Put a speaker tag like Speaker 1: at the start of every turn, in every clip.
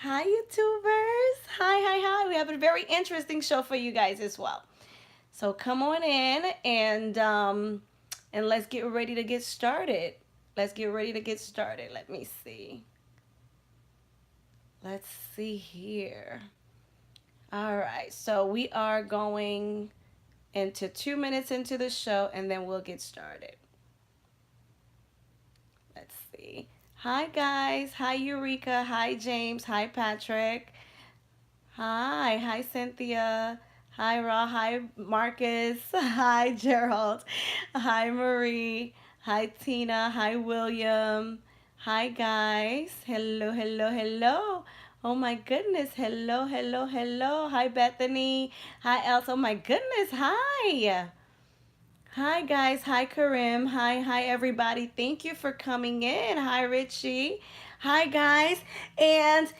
Speaker 1: Hi, YouTubers. Hi. We have a very interesting show for you guys as well. So come on in and let's get ready to get started. Let's get ready to get started. Let me see. Let's see here. All right. So we are going into 2 minutes into the show and then we'll get started. Let's see. Hi, guys. Hi, Eureka. Hi, James. Hi, Patrick. Hi, Cynthia. Hi, Ra. Hi, Marcus. Hi, Gerald. Hi, Marie. Hi, Tina. Hi, William. Hi, guys. Hello. Oh my goodness. Hello. Hi, Bethany. Hi, Elsa. Oh my goodness. Hi. Hi, guys. Hi, Karim. Hi, everybody. Thank you for coming in. Hi, Richie. Hi, guys. And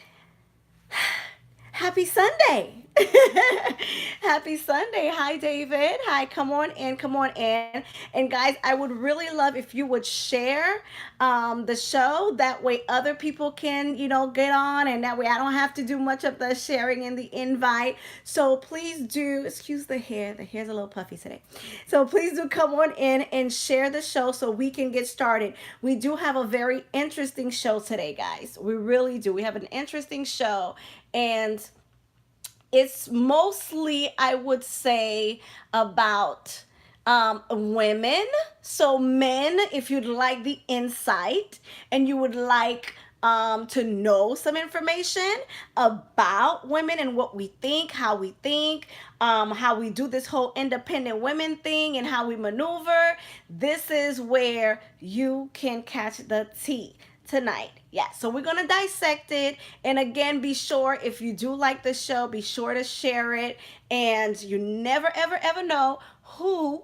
Speaker 1: happy Sunday. Happy Sunday. Hi, David. Hi, come on in. And guys, I would really love if you would share the show. That way other people can, get on. And that way I don't have to do much of the sharing and the invite. So please do, excuse the hair. The hair's a little puffy today. So please do come on in and share the show so we can get started. We do have a very interesting show today, guys. We really do. We have an interesting show. And it's mostly, I would say, about women. So, men, if you'd like the insight and you would like to know some information about women and what we think, how we do this whole independent women thing and how we maneuver, this is where you can catch the tea tonight. Yeah, so we're going to dissect it. And again, be sure if you do like the show, be sure to share it. And you never, ever know who.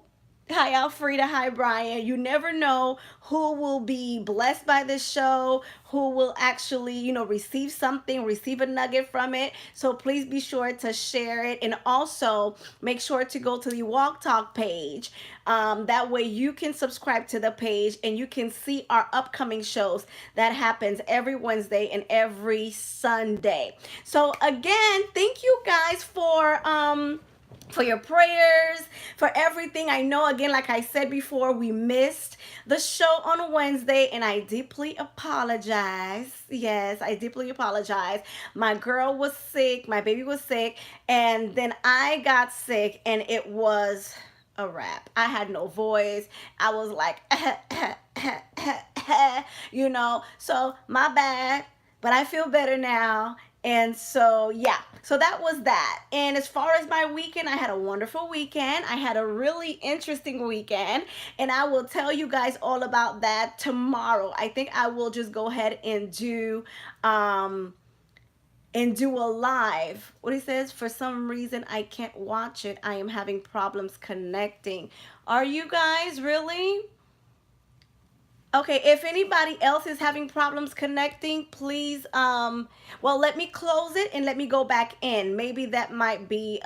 Speaker 1: Hi, Alfreda. Hi, Brian. You never know who will be blessed by this show, who will actually, receive something, receive a nugget from it. So please be sure to share it. And also make sure to go to the Walk Talk page. That way you can subscribe to the page and you can see our upcoming shows that happens every Wednesday and every Sunday. So again, thank you guys for your prayers, for everything. I know, again, like I said before, we missed the show on Wednesday, and I deeply apologize. Yes, I deeply apologize. My girl was sick, my baby was sick, and then I got sick, and it was a wrap. I had no voice. I was like, so my bad, but I feel better now. And so, yeah, so that was that. And as far as my weekend, I had a wonderful weekend. I had a really interesting weekend. And I will tell you guys all about that tomorrow. I think I will just go ahead and do a live. What he says, for some reason, I can't watch it. I am having problems connecting. Are you guys really? Okay, if anybody else is having problems connecting, please, well, let me close it and let me go back in. Maybe that might be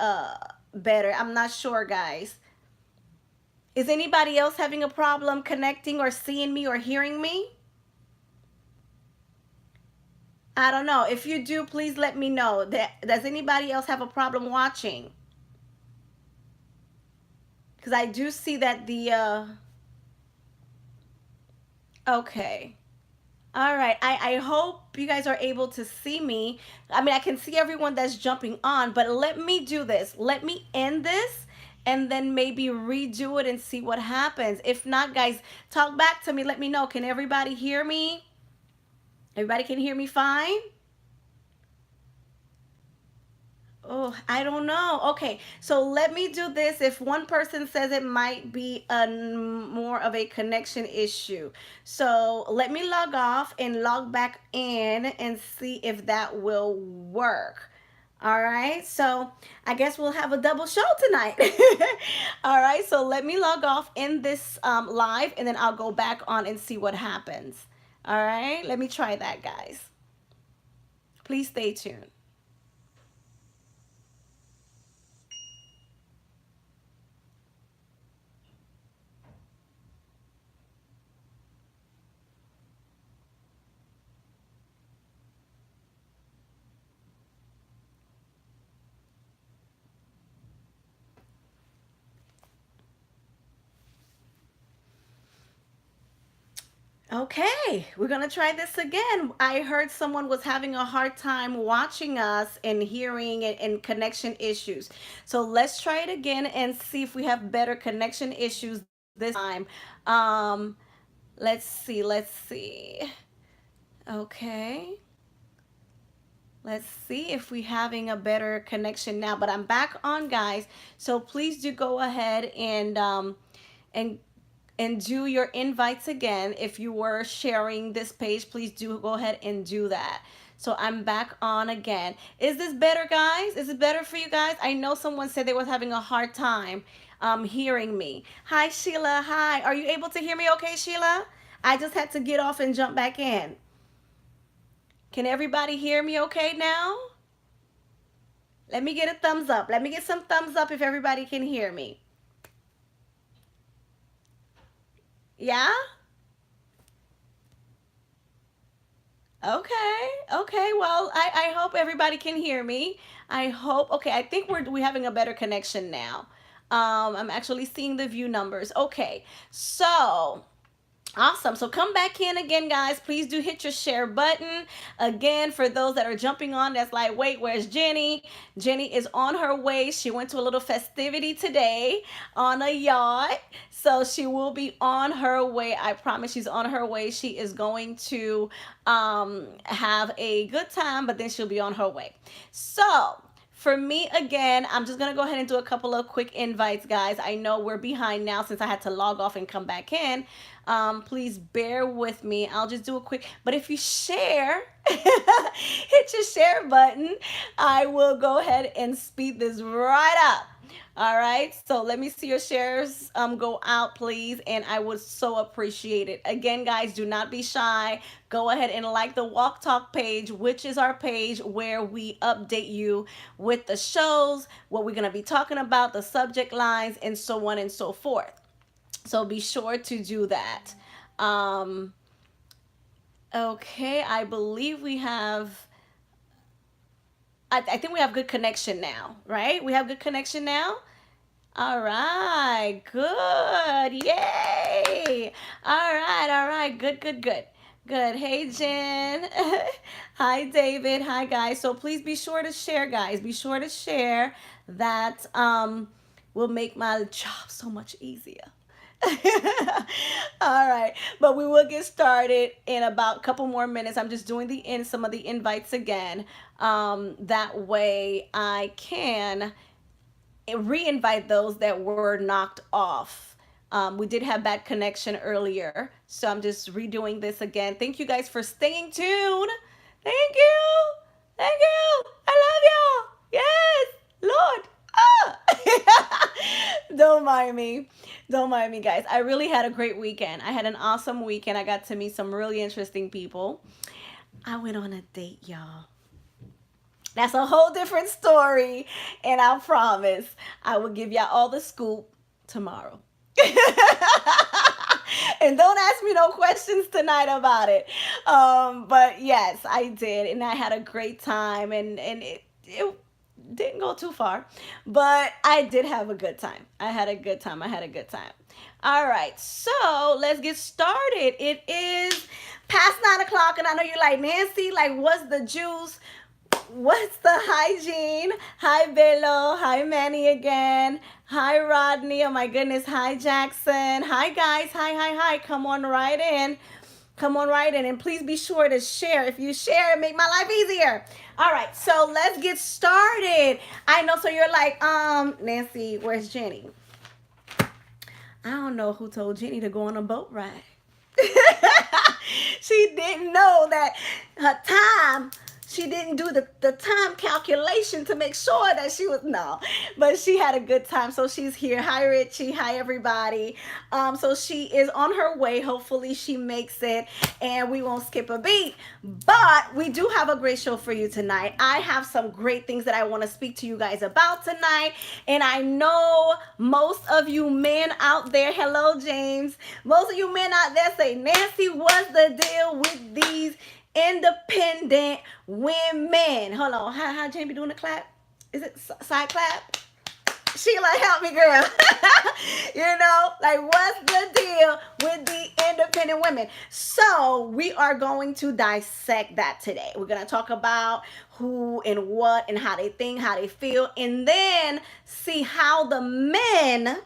Speaker 1: better. I'm not sure, guys. Is anybody else having a problem connecting or seeing me or hearing me? I don't know. If you do, please let me know. Does anybody else have a problem watching? Because I do see that okay. All right. I hope you guys are able to see me. I mean, I can see everyone that's jumping on, but let me do this. Let me end this and then maybe redo it and see what happens. If not, guys, talk back to me. Let me know. Can everybody hear me? Everybody can hear me fine? Oh, I don't know. Okay, so let me do this. If one person says it might be a more of a connection issue, so let me log off and log back in and see if that will work. All right, so I guess we'll have a double show tonight. All right, so let me log off in this live and then I'll go back on and see what happens. All right, let me try that, guys. Please stay tuned. Okay, we're gonna try this again. I heard someone was having a hard time watching us and hearing and connection issues. So let's try it again and see if we have better connection issues this time. Um, let's see. Okay. Let's see if we're having a better connection now. But I'm back on, guys. So please do go ahead and and do your invites again. If you were sharing this page, please do go ahead and do that. So I'm back on again. Is this better, guys? Is it better for you guys? I know someone said they was having a hard time hearing me. Hi, Sheila. Hi. Are you able to hear me okay, Sheila? I just had to get off and jump back in. Can everybody hear me okay now? Let me get a thumbs up. Let me get some thumbs up if everybody can hear me. Yeah? Okay. Okay. Well, I hope everybody can hear me. I hope. Okay. I think we having a better connection now. I'm actually seeing the view numbers. Okay. So awesome. So come back in again, guys. Please do hit your share button. Again, for those that are jumping on, that's like, wait, where's Jenny? Jenny is on her way. She went to a little festivity today on a yacht. So she will be on her way. I promise she's on her way. She is going to have a good time, but then she'll be on her way. So for me, again, I'm just going to go ahead and do a couple of quick invites, guys. I know we're behind now since I had to log off and come back in. Please bear with me. I'll just do a quick, but if you share, hit your share button, I will go ahead and speed this right up. All right, so let me see your shares go out, please, and I would so appreciate it. Again, guys, do not be shy. Go ahead and like the Walk Talk page, which is our page where we update you with the shows, what we're going to be talking about, the subject lines, and so on and so forth. So be sure to do that. Um, okay, I believe we have. I think we have good connection now, right? We have good connection now. All right, good. Yay. All right. Good, good, good. Good. Hey, Jen. Hi, David. Hi, guys. So please be sure to share, guys. Be sure to share. That will make my job so much easier. All right, but we will get started in about a couple more minutes. I'm just doing some of the invites again. That way I can re-invite those that were knocked off. We did have bad connection earlier, so I'm just redoing this again. Thank you guys for staying tuned. Thank you. Thank you. I love y'all. Yes, Lord. Ah. Don't mind me. Don't mind me, guys. I really had a great weekend. I had an awesome weekend. I got to meet some really interesting people. I went on a date, y'all. That's a whole different story, and I promise I will give y'all all the scoop tomorrow. And don't ask me no questions tonight about it. But yes, I did, and I had a great time, and it didn't go too far, but I did have a good time. I had a good time. I had a good time. All right, so let's get started. It is past 9 o'clock, and I know you're like, Nancy, like, what's the juice? What's the hygiene? Hi, Bello. Hi, Manny again. Hi, Rodney. Oh, my goodness. Hi, Jackson. Hi, guys. Hi. Come on right in. Come on right in. And please be sure to share. If you share, it make my life easier. All right. So let's get started. I know. So you're like, Nancy, where's Jenny? I don't know who told Jenny to go on a boat ride. She didn't know that her time, she didn't do the time calculation to make sure that she was, no, but she had a good time. So she's here. Hi, Richie. Hi, everybody. So she is on her way. Hopefully she makes it and we won't skip a beat. But we do have a great show for you tonight. I have some great things that I want to speak to you guys about tonight. And I know most of you men out there, hello, James. Most of you men out there say, Nancy, what's the deal with these independent women? Hold on. How Jamie doing the clap? Is it side clap? Sheila, help me, girl. Like what's the deal with the independent women? So we are going to dissect that today. We're going to talk about who and what and how they think, how they feel, and then see how the men,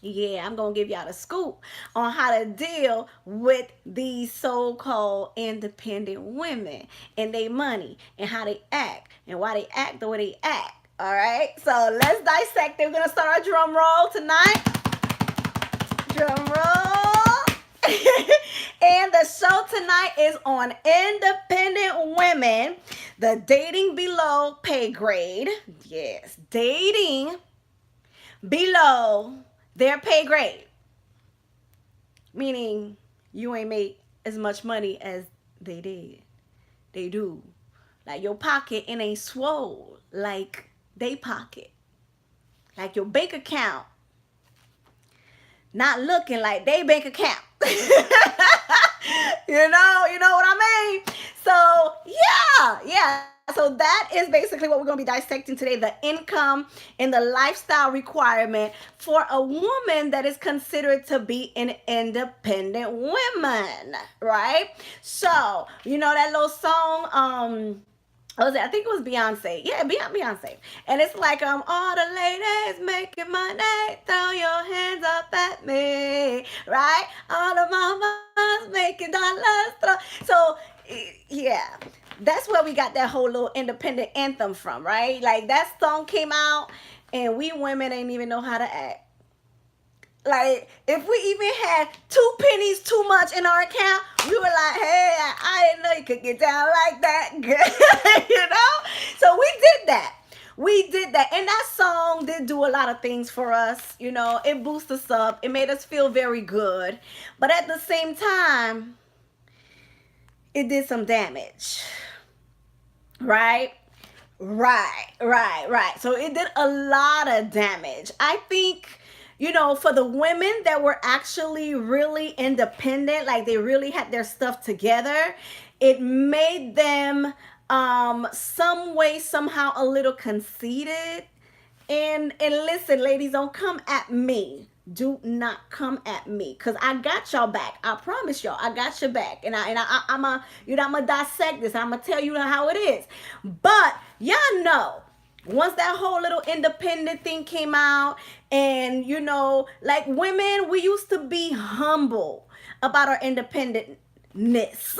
Speaker 1: yeah, I'm going to give y'all the scoop on how to deal with these so-called independent women and their money and how they act and why they act the way they act. All right, so let's dissect it. We're going to start our drum roll tonight. Drum roll. And the show tonight is on independent women, the dating below pay grade. Yes, dating below their pay grade, meaning you ain't make as much money as they do. Like your pocket, it ain't swole like they pocket. Like your bank account not looking like they bank account. You know what I mean? So yeah. So that is basically what we're going to be dissecting today, the income and the lifestyle requirement for a woman that is considered to be an independent woman, right? So, you know that little song, I think it was Beyonce. Yeah, Beyonce. And it's like, all the ladies making money, throw your hands up at me, right? All the mamas making dollars, So, yeah, that's where we got that whole little independent anthem from, right? Like, that song came out, and we women ain't even know how to act. Like, if we even had 2 pennies too much in our account, we were like, hey, I didn't know you could get down like that. So we did that. And that song did do a lot of things for us. It boosted us up. It made us feel very good. But at the same time, it did some damage. Right? Right. So it did a lot of damage. I think, for the women that were actually really independent, like they really had their stuff together, it made them some way, somehow a little conceited. And listen, ladies, don't come at me. Do not come at me, because I got y'all back. I promise y'all, I got your back. I'm gonna dissect this. I'm gonna tell you how it is. But y'all know, once that whole little independent thing came out, and like women, we used to be humble about our independentness.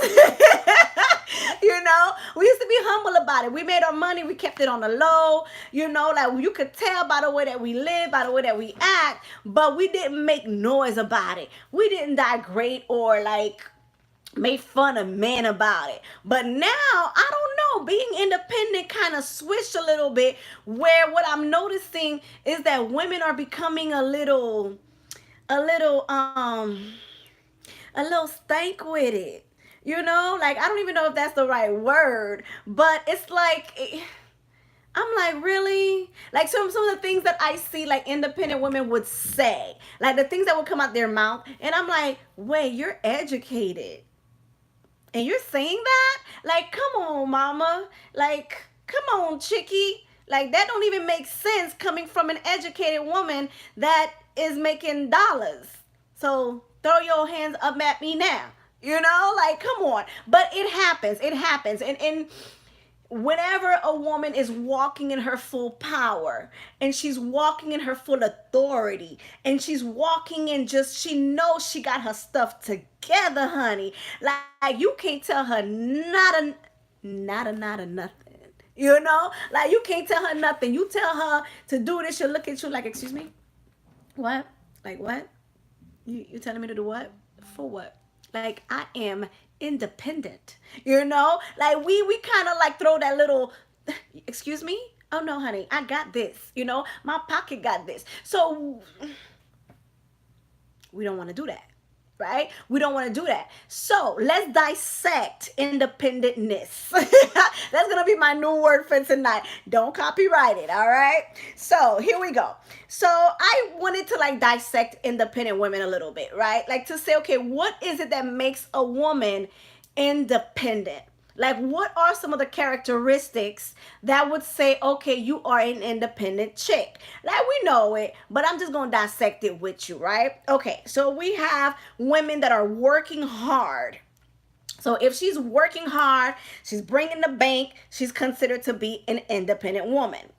Speaker 1: We used to be humble about it. We made our money, we kept it on the low. Like you could tell by the way that we live, by the way that we act, but we didn't make noise about it. We didn't degrade or like make fun of men about it. But now, I don't know, being independent kind of switched a little bit, where what I'm noticing is that women are becoming a little stank with it. Like, I don't even know if that's the right word, but it's like, I'm like, really? Like some of the things that I see like independent women would say, like the things that would come out their mouth, and I'm like, wait, you're educated and you're saying that? Like, come on, mama. Like, come on, chickie. Like, that don't even make sense coming from an educated woman that is making dollars. So throw your hands up at me now. Like, come on. But it happens. And whenever a woman is walking in her full power, and she's walking in her full authority, and she's walking in she knows she got her stuff together, honey. Like, you can't tell her nothing. Like, you can't tell her nothing. You tell her to do this, she'll look at you like, excuse me? What? Like, what? You telling me to do what? For what? Like, I am independent. Like, we kind of like throw that little, excuse me? Oh no, honey, I got this. My pocket got this. So we don't want to do that. Right? We don't want to do that. So let's dissect independentness. That's going to be my new word for tonight. Don't copyright it. All right. So here we go. So I wanted to like dissect independent women a little bit, right? Like to say, okay, what is it that makes a woman independent? Like, what are some of the characteristics that would say, okay, you are an independent chick? Like, we know it, but I'm just going to dissect it with you, right? Okay, so we have women that are working hard. So if she's working hard, she's bringing the bank, she's considered to be an independent woman.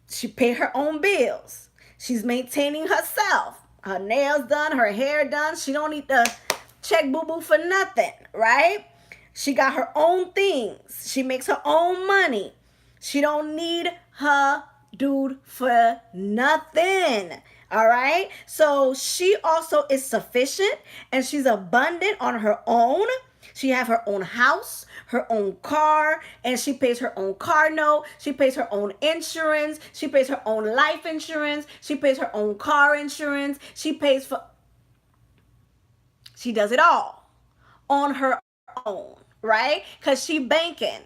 Speaker 1: She pay her own bills. She's maintaining herself. Her nails done, her hair done. She don't need to check boo boo for nothing, right? She got her own things. She makes her own money. She don't need her dude for nothing. All right? So she also is sufficient and she's abundant on her own. She have her own house, her own car, and she pays her own car note. She pays her own insurance. She pays her own life insurance. She pays her own car insurance. She does it all on her own, right? Because she banking.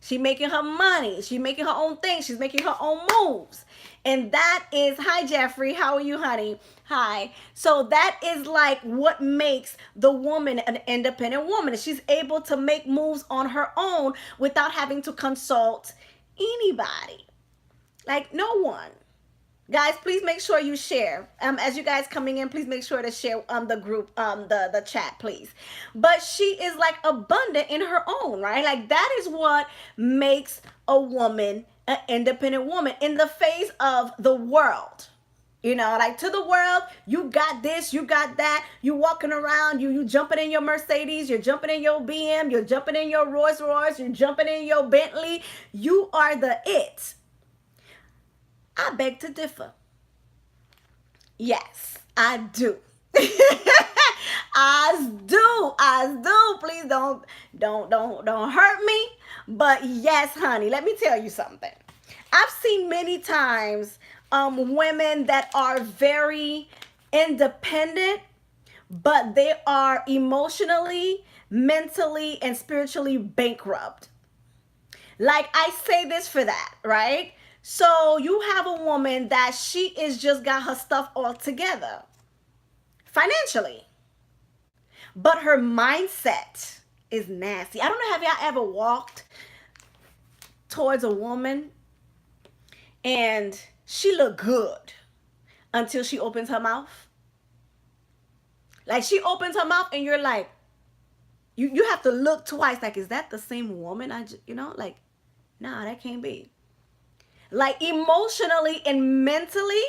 Speaker 1: She making her money. She making her own things. She's making her own moves. And that is, hi Jeffrey, how are you, honey? Hi. So that is like what makes the woman an independent woman. She's able to make moves on her own without having to consult anybody. Like no one. Guys, please make sure you share. As you guys coming in, please make sure to share the group, the chat, please. But she is like abundant in her own, right? Like that is what makes a woman an independent woman in the face of the world. You know, like to the world, you got this, you got that. You walking around, you jumping in your Mercedes, you're jumping in your BM, you're jumping in your Rolls Royce, you're jumping in your Bentley. You are the it. I beg to differ. Yes, I do. I do. I do. Please don't hurt me. But yes, honey, let me tell you something. I've seen many times women that are very independent, but they are emotionally, mentally, and spiritually bankrupt. Like I say this for that, right? So you have a woman that she is just got her stuff all together financially, but her mindset is nasty. I don't know, have y'all ever walked towards a woman and she look good until she opens her mouth? Like she opens her mouth and you're like, you have to look twice. Like, is that the same woman? Like, nah, that can't be. Like emotionally and mentally,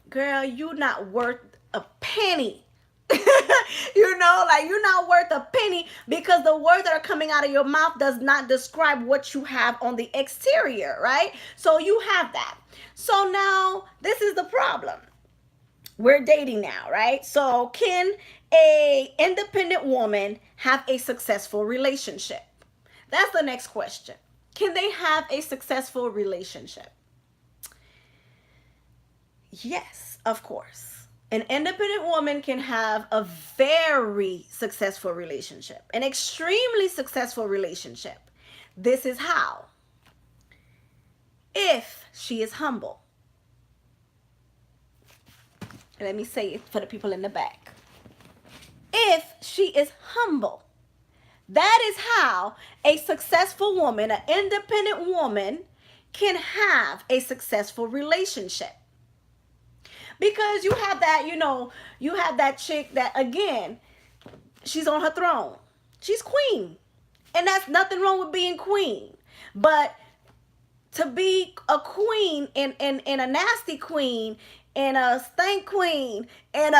Speaker 1: girl, you not worth a penny. Like you're not worth a penny because the words that are coming out of your mouth does not describe what you have on the exterior, right? So you have that. So now this is the problem. We're dating now, right? So can a independent woman have a successful relationship? That's the next question. Can they have a successful relationship? Yes, of course. An independent woman can have a very successful relationship, an extremely successful relationship. This is how. If she is humble. Let me say it for the people in the back. If she is humble. That is how a successful woman, an independent woman, can have a successful relationship. Because you have that, you have that chick that, again, she's on her throne. She's queen. And that's nothing wrong with being queen. But to be a queen and a nasty queen and a stank queen and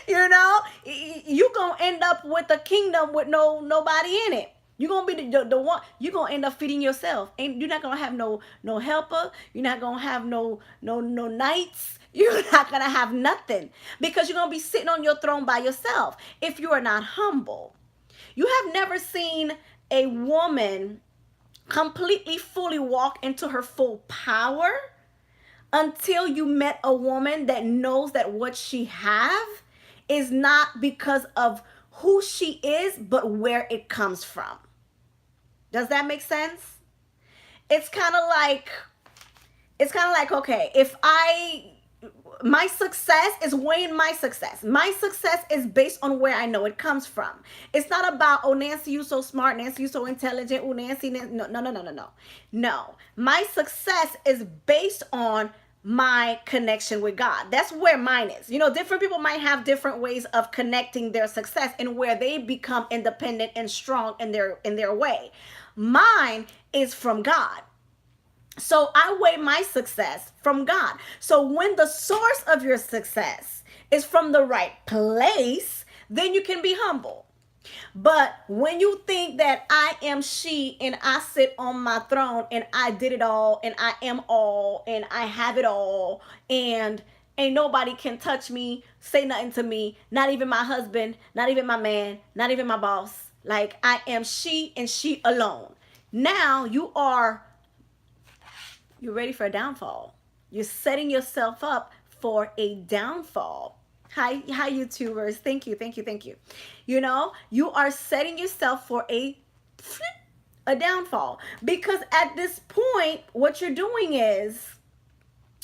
Speaker 1: you gonna end up with a kingdom with nobody in it. You're gonna be the one. You're gonna end up feeding yourself. And you're not gonna have no helper. You're not gonna have no knights. You're not gonna have nothing because you're gonna be sitting on your throne by yourself if you are not humble. You have never seen a woman completely fully walk into her full power until you met a woman that knows that what she have is not because of who she is, but where it comes from. Does that make sense? It's kind of like, okay, if I my success is weighing my success. My success is based on where I know it comes from. It's not about, oh, Nancy, you so smart. Nancy, you so intelligent. Oh, Nancy. No, no, no, no, no, no. No. My success is based on my connection with God. That's where mine is. Different people might have different ways of connecting their success and where they become independent and strong in their way. Mine is from God. So I weigh my success from God. So when the source of your success is from the right place, then you can be humble. But when you think that I am she and I sit on my throne and I did it all and I am all and I have it all and ain't nobody can touch me, say nothing to me, not even my husband, not even my man, not even my boss. Like I am she and she alone. Now you're ready for a downfall. You're setting yourself up for a downfall. Hi, YouTubers. Thank you, thank you, thank you. You are setting yourself for a downfall. Because at this point, what you're doing is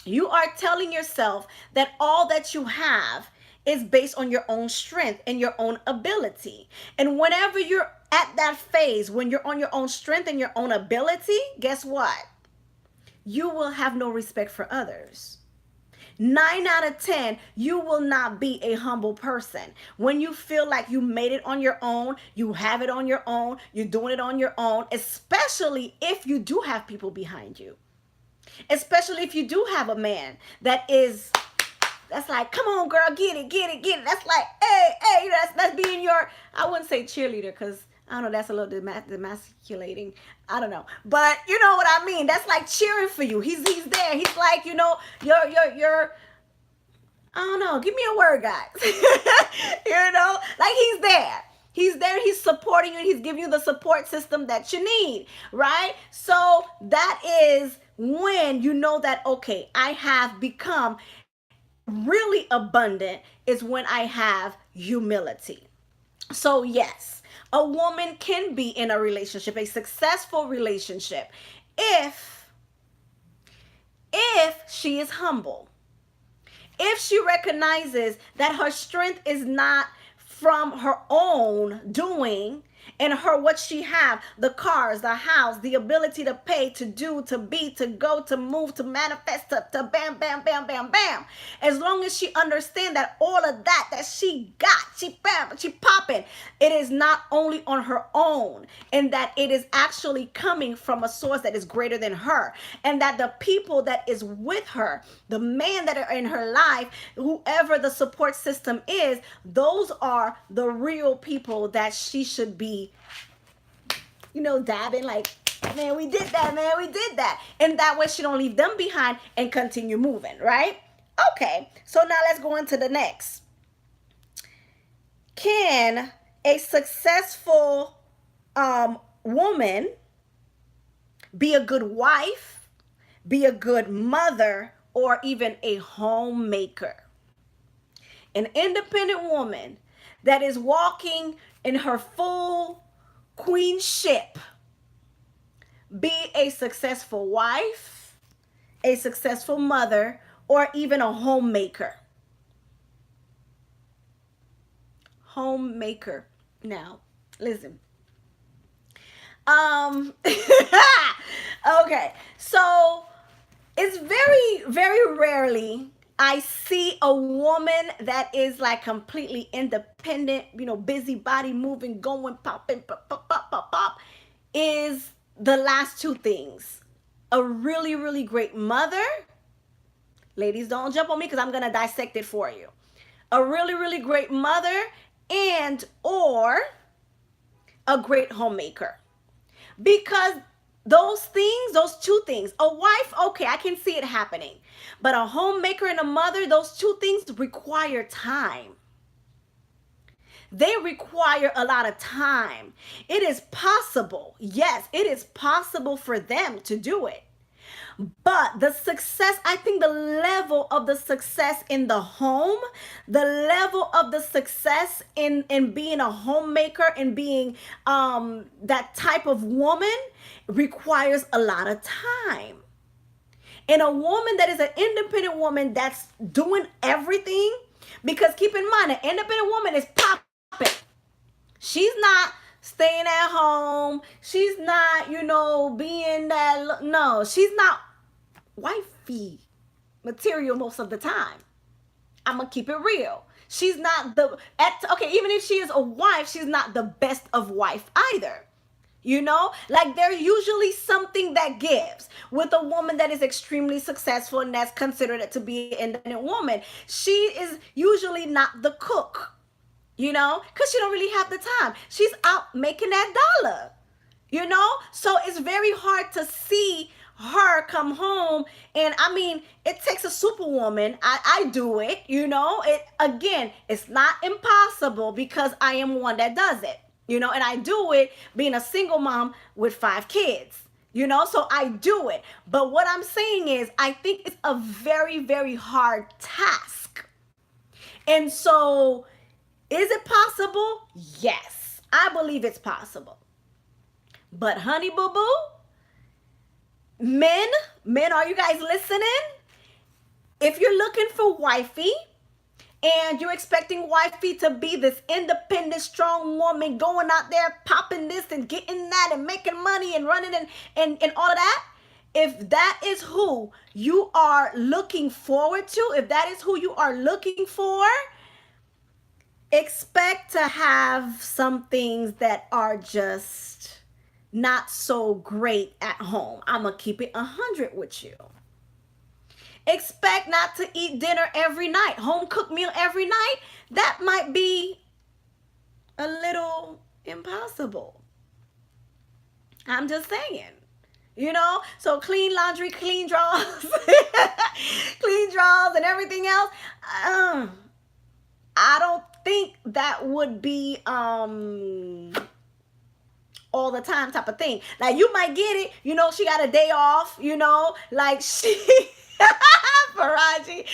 Speaker 1: you are telling yourself that all that you have is based on your own strength and your own ability. And whenever you're at that phase, when you're on your own strength and your own ability, guess what? You will have no respect for others. 9 out of 10, you will not be a humble person. When you feel like you made it on your own, you have it on your own, you're doing it on your own, especially if you do have people behind you. Especially if you do have a man that's like, come on, girl, get it, get it, get it. That's like, hey, that's being your, I wouldn't say cheerleader because I don't know, that's a little demasculating. I don't know. But you know what I mean? That's like cheering for you. He's there. He's like, you're I don't know. Give me a word, guys. Like he's there. He's there. He's supporting you. And he's giving you the support system that you need, right? So that is when you know that, okay, I have become really abundant is when I have humility. So yes, a woman can be in a relationship, a successful relationship, if she is humble. If she recognizes that her strength is not from her own doing, and her what she have, the cars, the house, the ability to pay, to do, to be, to go, to move, to manifest, to bam, bam, bam, bam, bam. As long as she understands that all of that she got, she bam, she popping, it is not only on her own, and that it is actually coming from a source that is greater than her, and that the people that is with her, the man that are in her life, whoever the support system is, those are the real people that she should be dabbing like, man, we did that. And that way she don't leave them behind and continue moving, right? Okay, so now let's go into the next. Can a successful woman be a good wife, be a good mother, or even a homemaker? An independent woman that is walking in her full queenship, be a successful wife, a successful mother, or even a homemaker. Homemaker. Now, listen. Okay, so it's very, very rarely I see a woman that is like completely independent, busybody, moving, going, popping, pop, pop, pop, pop, pop, is the last two things. A really, really great mother. Ladies, don't jump on me because I'm going to dissect it for you. A really, really great mother and or a great homemaker. Because those things, those two things, a wife, okay, I can see it happening. But a homemaker and a mother, those two things require time. They require a lot of time. It is possible. Yes, it is possible for them to do it. But the success, I think the level of the success in the home, the level of the success in being a homemaker and being that type of woman requires a lot of time. And a woman that is an independent woman that's doing everything, because keep in mind, an independent woman is popping. She's not staying at home. She's not, being that. No, she's not wifey material most of the time. I'm gonna keep it real. She's not okay, even if she is a wife, she's not the best of wife either. Like there's usually something that gives with a woman that is extremely successful and that's considered to be an independent woman. She is usually not the cook, because she don't really have the time. She's out making that dollar, so it's very hard to see her come home. And I mean, it takes a superwoman. I do it, it again, it's not impossible because I am one that does it, and I do it being a single mom with 5 kids, so I do it. But what I'm saying is, I think it's a very, very hard task. And so, is it possible? Yes, I believe it's possible. But honey boo boo, men, are you guys listening? If you're looking for wifey and you're expecting wifey to be this independent, strong woman going out there popping this and getting that and making money and running and all of that, if that is who you are looking forward to, if that is who you are looking for, expect to have some things that are just not so great at home. I'm going to keep it 100 with you. Expect not to eat dinner every night, home cooked meal every night. That might be a little impossible. I'm just saying. So clean laundry, clean drawers, clean drawers and everything else. I don't think that would be all the time type of thing. Like you might get it, she got a day off, like she Faraji,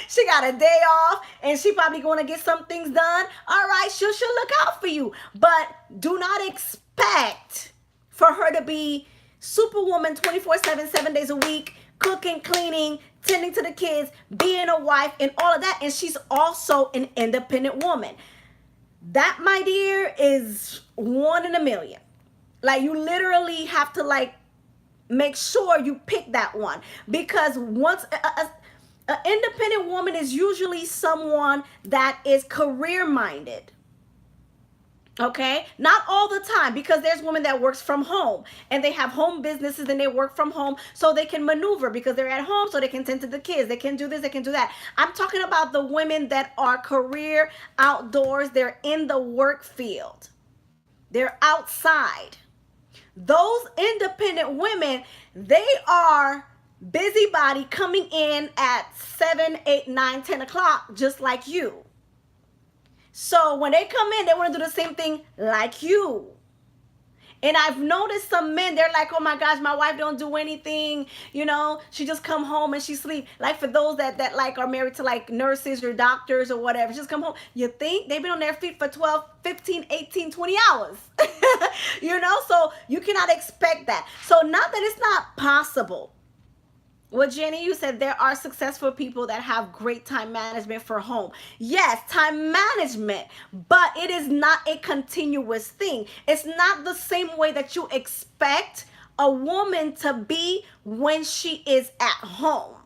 Speaker 1: she got a day off and she probably going to get some things done. All right, she'll look out for you. But do not expect for her to be superwoman 24/7, 7 days a week, cooking, cleaning, tending to the kids, being a wife, and all of that. And she's also an independent woman. That, my dear, is 1 in a million. Like, you literally have to, make sure you pick that one. Because once an independent woman is usually someone that is career-minded. Okay, not all the time, because there's women that works from home and they have home businesses and they work from home so they can maneuver because they're at home, so they can tend to the kids, they can do this, they can do that. I'm talking about the women that are career outdoors. They're in the work field, they're outside. Those independent women, they are busybody coming in at 7, 8, 9, 10 o'clock just like you. So when they come in, they want to do the same thing like you. And I've noticed some men, they're like, oh my gosh, my wife don't do anything. She just come home and she sleep. Like for those that are married to nurses or doctors or whatever, just come home. You think they've been on their feet for 12, 15, 18, 20 hours. So you cannot expect that. So not that it's not possible. Well, Jenny, you said there are successful people that have great time management for home. Yes, time management, but it is not a continuous thing. It's not the same way that you expect a woman to be when she is at home.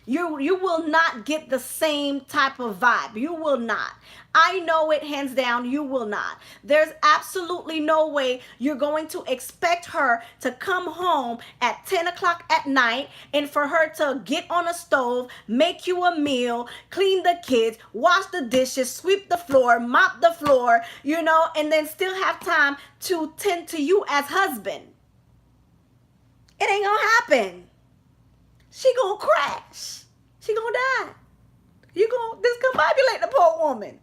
Speaker 1: You will not get the same type of vibe. You will not. I know it, hands down, you will not. There's absolutely no way you're going to expect her to come home at 10 o'clock at night and for her to get on a stove, make you a meal, clean the kids, wash the dishes, sweep the floor, mop the floor, and then still have time to tend to you as husband. It ain't gonna happen. She gonna crash. She gonna die. You gonna discombobulate the poor woman.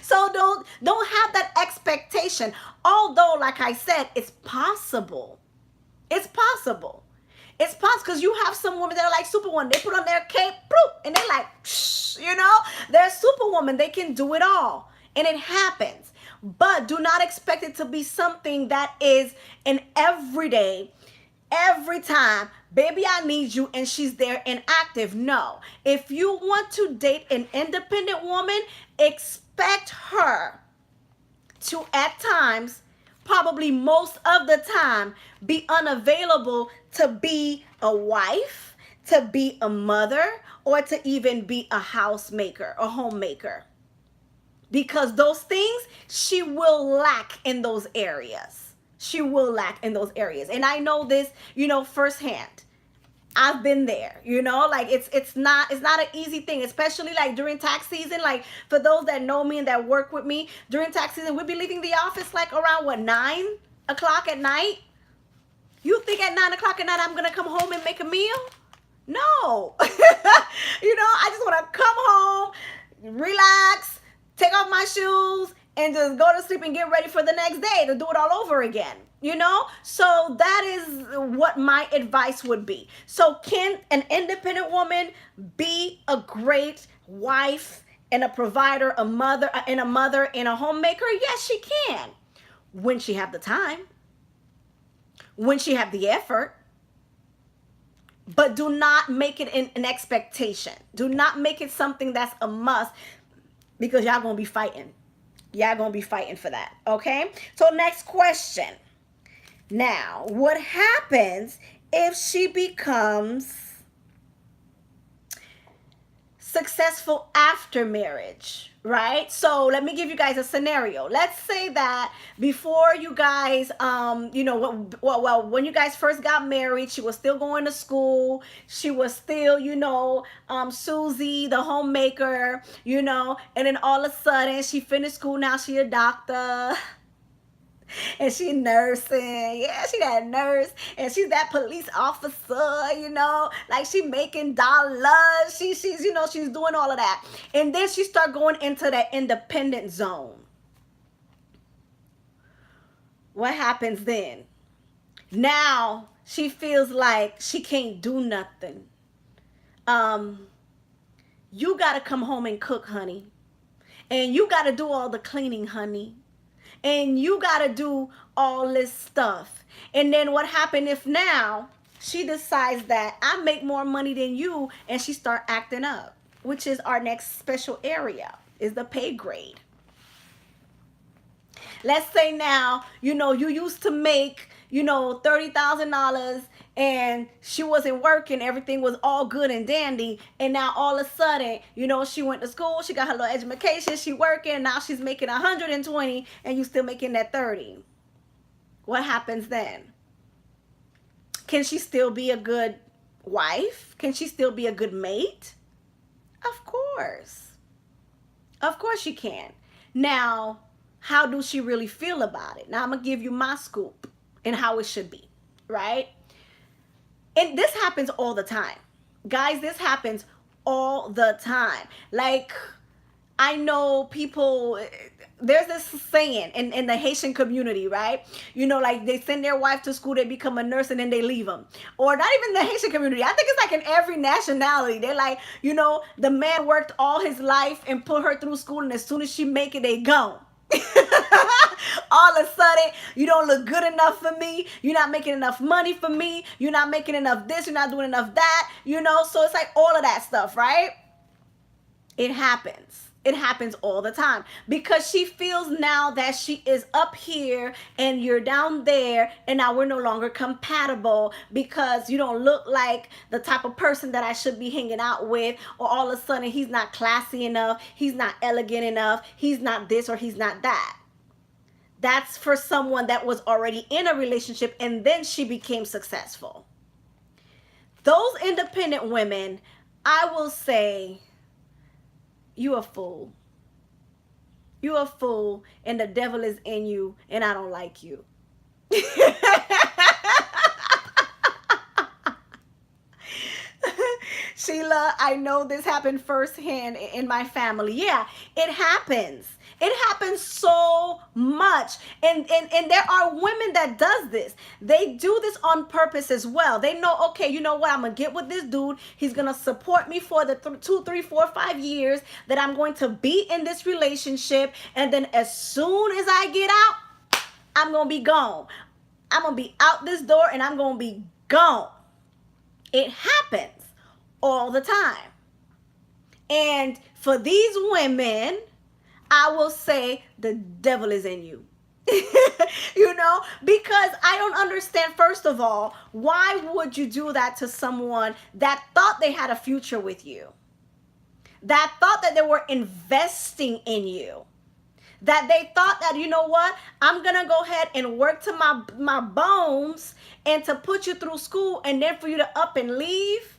Speaker 1: So don't have that expectation. Although, like I said, it's possible. It's possible. It's possible because you have some women that are like superwoman. They put on their cape, bloop, and they like, they're superwoman. They can do it all, and it happens. But do not expect it to be something that is an everyday every time, baby, I need you, and she's there and active. No. If you want to date an independent woman, expect her to, at times, probably most of the time, be unavailable to be a wife, to be a mother, or to even be a housemaker, a homemaker. Because those things, she will lack in those areas. She will lack in those areas. And I know this, firsthand. I've been there, like it's not an easy thing, especially like during tax season. Like for those that know me and that work with me during tax season, we'd be leaving the office like around 9 o'clock at night. You think at 9 o'clock at night I'm gonna come home and make a meal? No. I just wanna come home, relax, take off my shoes, and just go to sleep and get ready for the next day to do it all over again. So that is what my advice would be. So can an independent woman be a great wife and a provider, a mother and a homemaker? Yes, she can, when she have the time, when she have the effort. But do not make it an expectation. Do not make it something that's a must, because y'all gonna be fighting. Y'all gonna be fighting for that. Okay? So next question. Now, what happens if she becomes successful after marriage, right? So let me give you guys a scenario. Let's say that before you guys, when you guys first got married, she was still going to school. She was still, Susie, the homemaker, and then all of a sudden she finished school. Now she a doctor. And she nursing. Yeah, she that nurse. And she's that police officer, like she making dollars. She's she's doing all of that. And then she start going into that independent zone. What happens then? Now she feels like she can't do nothing. You gotta come home and cook, honey. And you gotta do all the cleaning, honey. And you got to do all this stuff. And then what happened if now she decides that I make more money than you, and she start acting up, which is our next special area, is the pay grade. Let's say now, you used to make, $30,000, and she wasn't working, everything was all good and dandy, and now all of a sudden, she went to school, she got her little education, she working, now she's making 120, and you still making that 30. What happens then? Can she still be a good wife? Can she still be a good mate? Of course. Of course she can. Now, how do she really feel about it? Now I'm going to give you my scoop and how it should be, right? And this happens all the time. Guys, this happens all the time. Like, I know people, there's this saying in the Haitian community, right? Like they send their wife to school, they become a nurse, and then they leave them. Or not even the Haitian community. I think it's like in every nationality. They're like, the man worked all his life and put her through school, and as soon as she make it, they gone. All of a sudden, you don't look good enough for me. You're not making enough money for me. You're not making enough this. You're not doing enough that. So it's like all of that stuff, right? It happens. It happens all the time, because she feels now that she is up here and you're down there, and now we're no longer compatible because you don't look like the type of person that I should be hanging out with, or all of a sudden he's not classy enough, he's not elegant enough, he's not this or he's not that. That's for someone that was already in a relationship and then she became successful. Those independent women, I will say, you a fool. You a fool, and the devil is in you, and I don't like you. Sheila, I know this happened firsthand in my family. Yeah, it happens. It happens so much. And there are women that does this. They do this on purpose as well. They know, okay, you know what? I'm going to get with this dude. He's going to support me for the 2, 3, 4, 5 years that I'm going to be in this relationship. And then as soon as I get out, I'm going to be gone. I'm going to be out this door, and I'm going to be gone. It happens all the time. And for these women, I will say the devil is in you. Because I don't understand, first of all, why would you do that to someone that thought they had a future with you, that thought that they were investing in you, that they thought that, you know what, I'm going to go ahead and work to my bones and to put you through school, and then for you to up and leave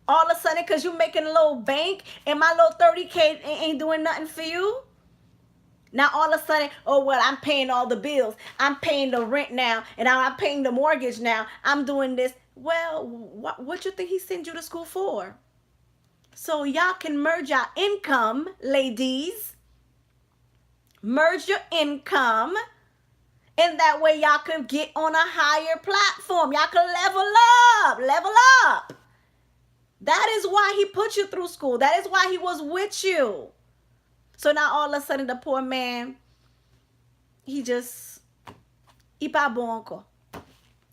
Speaker 1: all of a sudden because you're making a little bank and my little 30K ain't doing nothing for you. Now all of a sudden, oh, well, I'm paying all the bills. I'm paying the rent now, and I'm paying the mortgage now. I'm doing this. Well, what you think he sent you to school for? So y'all can merge your income, ladies. Merge your income, and that way y'all can get on a higher platform. Y'all can level up. That is why he put you through school. That is why he was with you. So now all of a sudden the poor man, he just, ipabonko.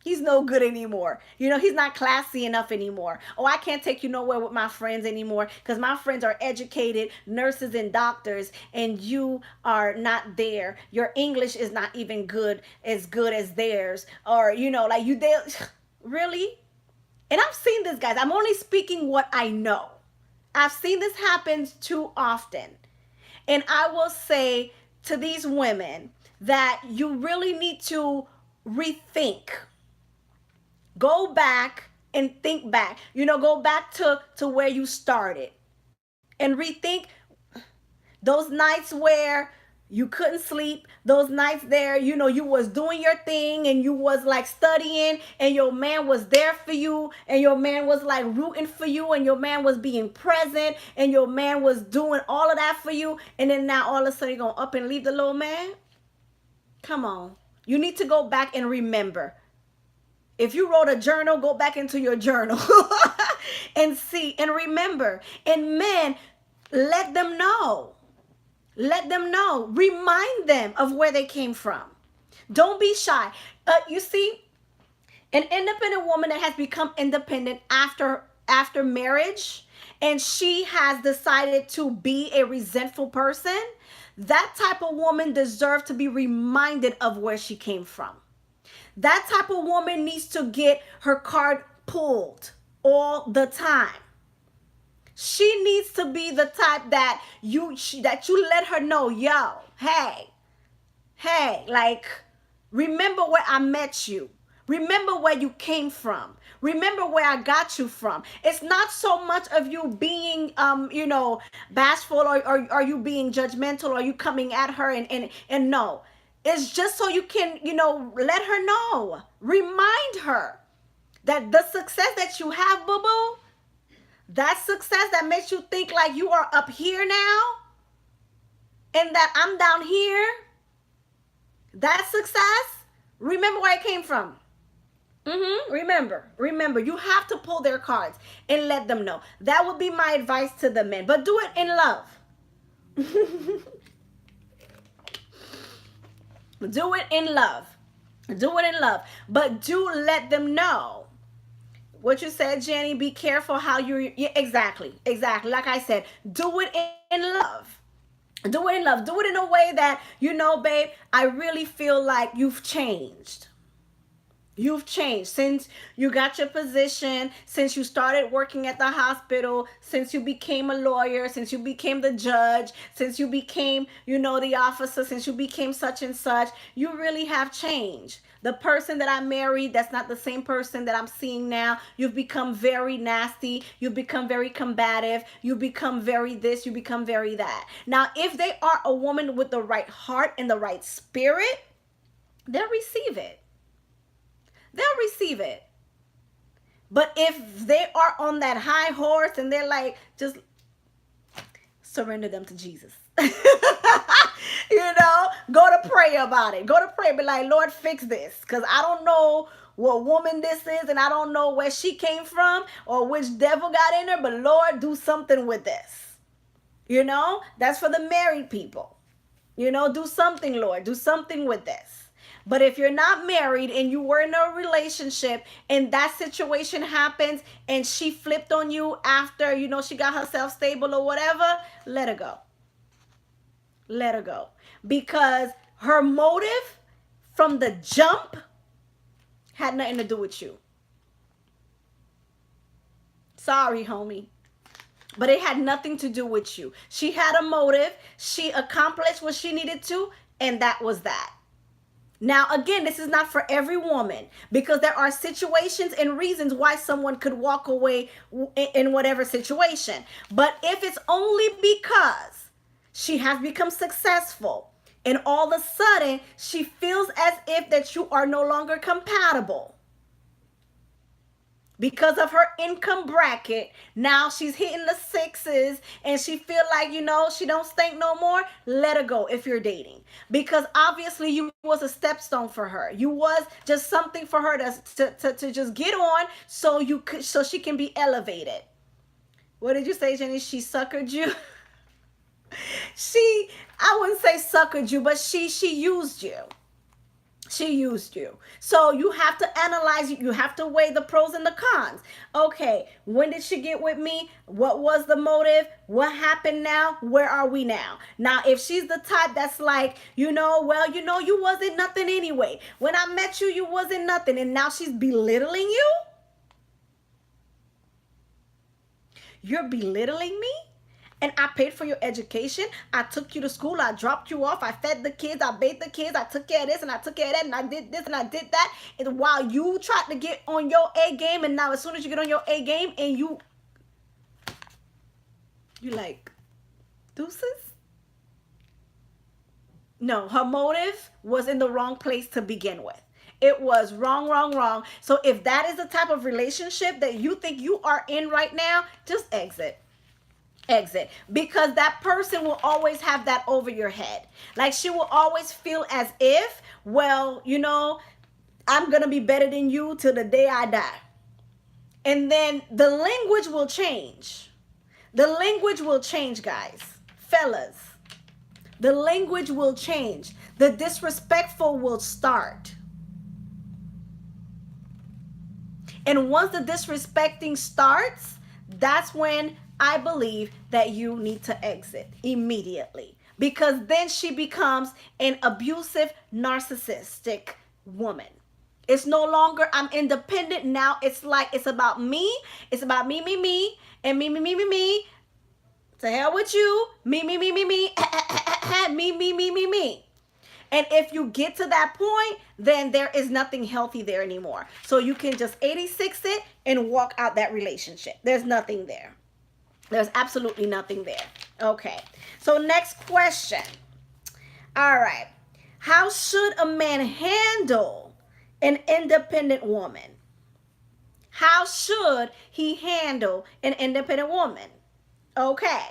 Speaker 1: He's no good anymore. He's not classy enough anymore. Oh, I can't take you nowhere with my friends anymore because my friends are educated nurses and doctors, and you are not there. Your English is not even good as theirs. Or, like you, they, really? And I've seen this, guys. I'm only speaking what I know. I've seen this happen too often. And I will say to these women that you really need to rethink. Go back and think back. Go back to where you started. And rethink those nights where you couldn't sleep, those nights there, you was doing your thing and you was like studying, and your man was there for you, and your man was like rooting for you, and your man was being present, and your man was doing all of that for you, and then now all of a sudden you're going to up and leave the little man? Come on. You need to go back and remember. If you wrote a journal, go back into your journal and see and remember. And men, let them know. Let them know. Remind them of where they came from. Don't be shy. You see, an independent woman that has become independent after marriage, and she has decided to be a resentful person, that type of woman deserves to be reminded of where she came from. That type of woman needs to get her card pulled all the time. She needs to be the type that you let her know, yo, hey, like, remember where I met you. Remember where you came from. Remember where I got you from. It's not so much of you being, bashful or you being judgmental or you coming at her and no. It's just so you can, let her know. Remind her that the success that you have, boo-boo, that success that makes you think like you are up here now and that I'm down here, that success, remember where it came from. Remember, you have to pull their cards and let them know. That would be my advice to the men, but do it in love. Do it in love. But do let them know. What you said, Jenny, be careful how yeah, exactly. Like I said, do it in love. Do it in love. Do it in a way that, babe, I really feel like you've changed. You've changed since you got your position, since you started working at the hospital, since you became a lawyer, since you became the judge, since you became, the officer, since you became such and such. You really have changed. The person that I married, that's not the same person that I'm seeing now. You've become very nasty. You've become very combative. You become very this. You become very that. Now, if they are a woman with the right heart and the right spirit, they'll receive it. But if they are on that high horse and they're like, just surrender them to Jesus. Go to pray about it. Go to pray. Be like, Lord, fix this. Because I don't know what woman this is, and I don't know where she came from or which devil got in her, but Lord, do something with this. That's for the married people. Do something, Lord. Do something with this. But if you're not married and you were in a relationship and that situation happens and she flipped on you after, she got herself stable or whatever, let her go. Let her go. Because her motive from the jump had nothing to do with you. Sorry, homie. But it had nothing to do with you. She had a motive. She accomplished what she needed to, and that was that. Now, again, this is not for every woman because there are situations and reasons why someone could walk away in whatever situation. But if it's only because she has become successful and all of a sudden she feels as if that you are no longer compatible, because of her income bracket, now she's hitting the sixes and she feel like, she don't stink no more, let her go if you're dating. Because obviously you was a stepstone for her. You was just something for her to just get on so she can be elevated. What did you say, Jenny? She suckered you? I wouldn't say suckered you, but she used you. She used you. So you have to analyze, you have to weigh the pros and the cons. Okay, when did she get with me? What was the motive? What happened now? Where are we now? Now, if she's the type that's like, you wasn't nothing anyway. When I met you, you wasn't nothing. And now she's belittling you? You're belittling me? And I paid for your education. I took you to school. I dropped you off. I fed the kids. I bathed the kids. I took care of this and I took care of that. And I did this and I did that. And while you tried to get on your A game, and now as soon as you get on your A game and you like, deuces? No, her motive was in the wrong place to begin with. It was wrong, wrong, wrong. So if that is the type of relationship that you think you are in right now, just exit. Because that person will always have that over your head. Like she will always feel as if, I'm gonna be better than you till the day I die. And then the language will change. The language will change, guys. Fellas, the language will change. The disrespectful will start. And once the disrespecting starts, that's when I believe that you need to exit immediately, because then she becomes an abusive, narcissistic woman. It's no longer I'm independent. Now it's like it's about me. It's about me, and me. To hell with you. Me. Me. And if you get to that point, then there is nothing healthy there anymore. So you can just 86 it and walk out that relationship. There's nothing there. There's absolutely nothing there. Okay. So next question. All right. How should a man handle an independent woman? How should he handle an independent woman? Okay.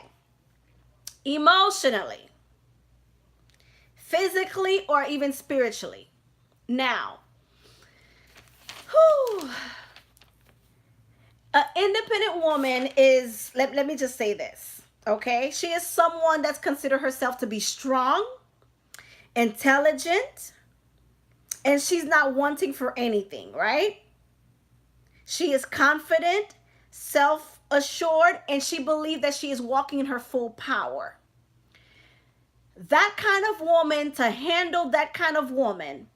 Speaker 1: Emotionally, physically, or even spiritually. Now, an independent woman is, let me just say this, okay? She is someone that's considered herself to be strong, intelligent, and she's not wanting for anything, right? She is confident, self-assured, and she believes that she is walking in her full power. That kind of woman, to handle that kind of woman,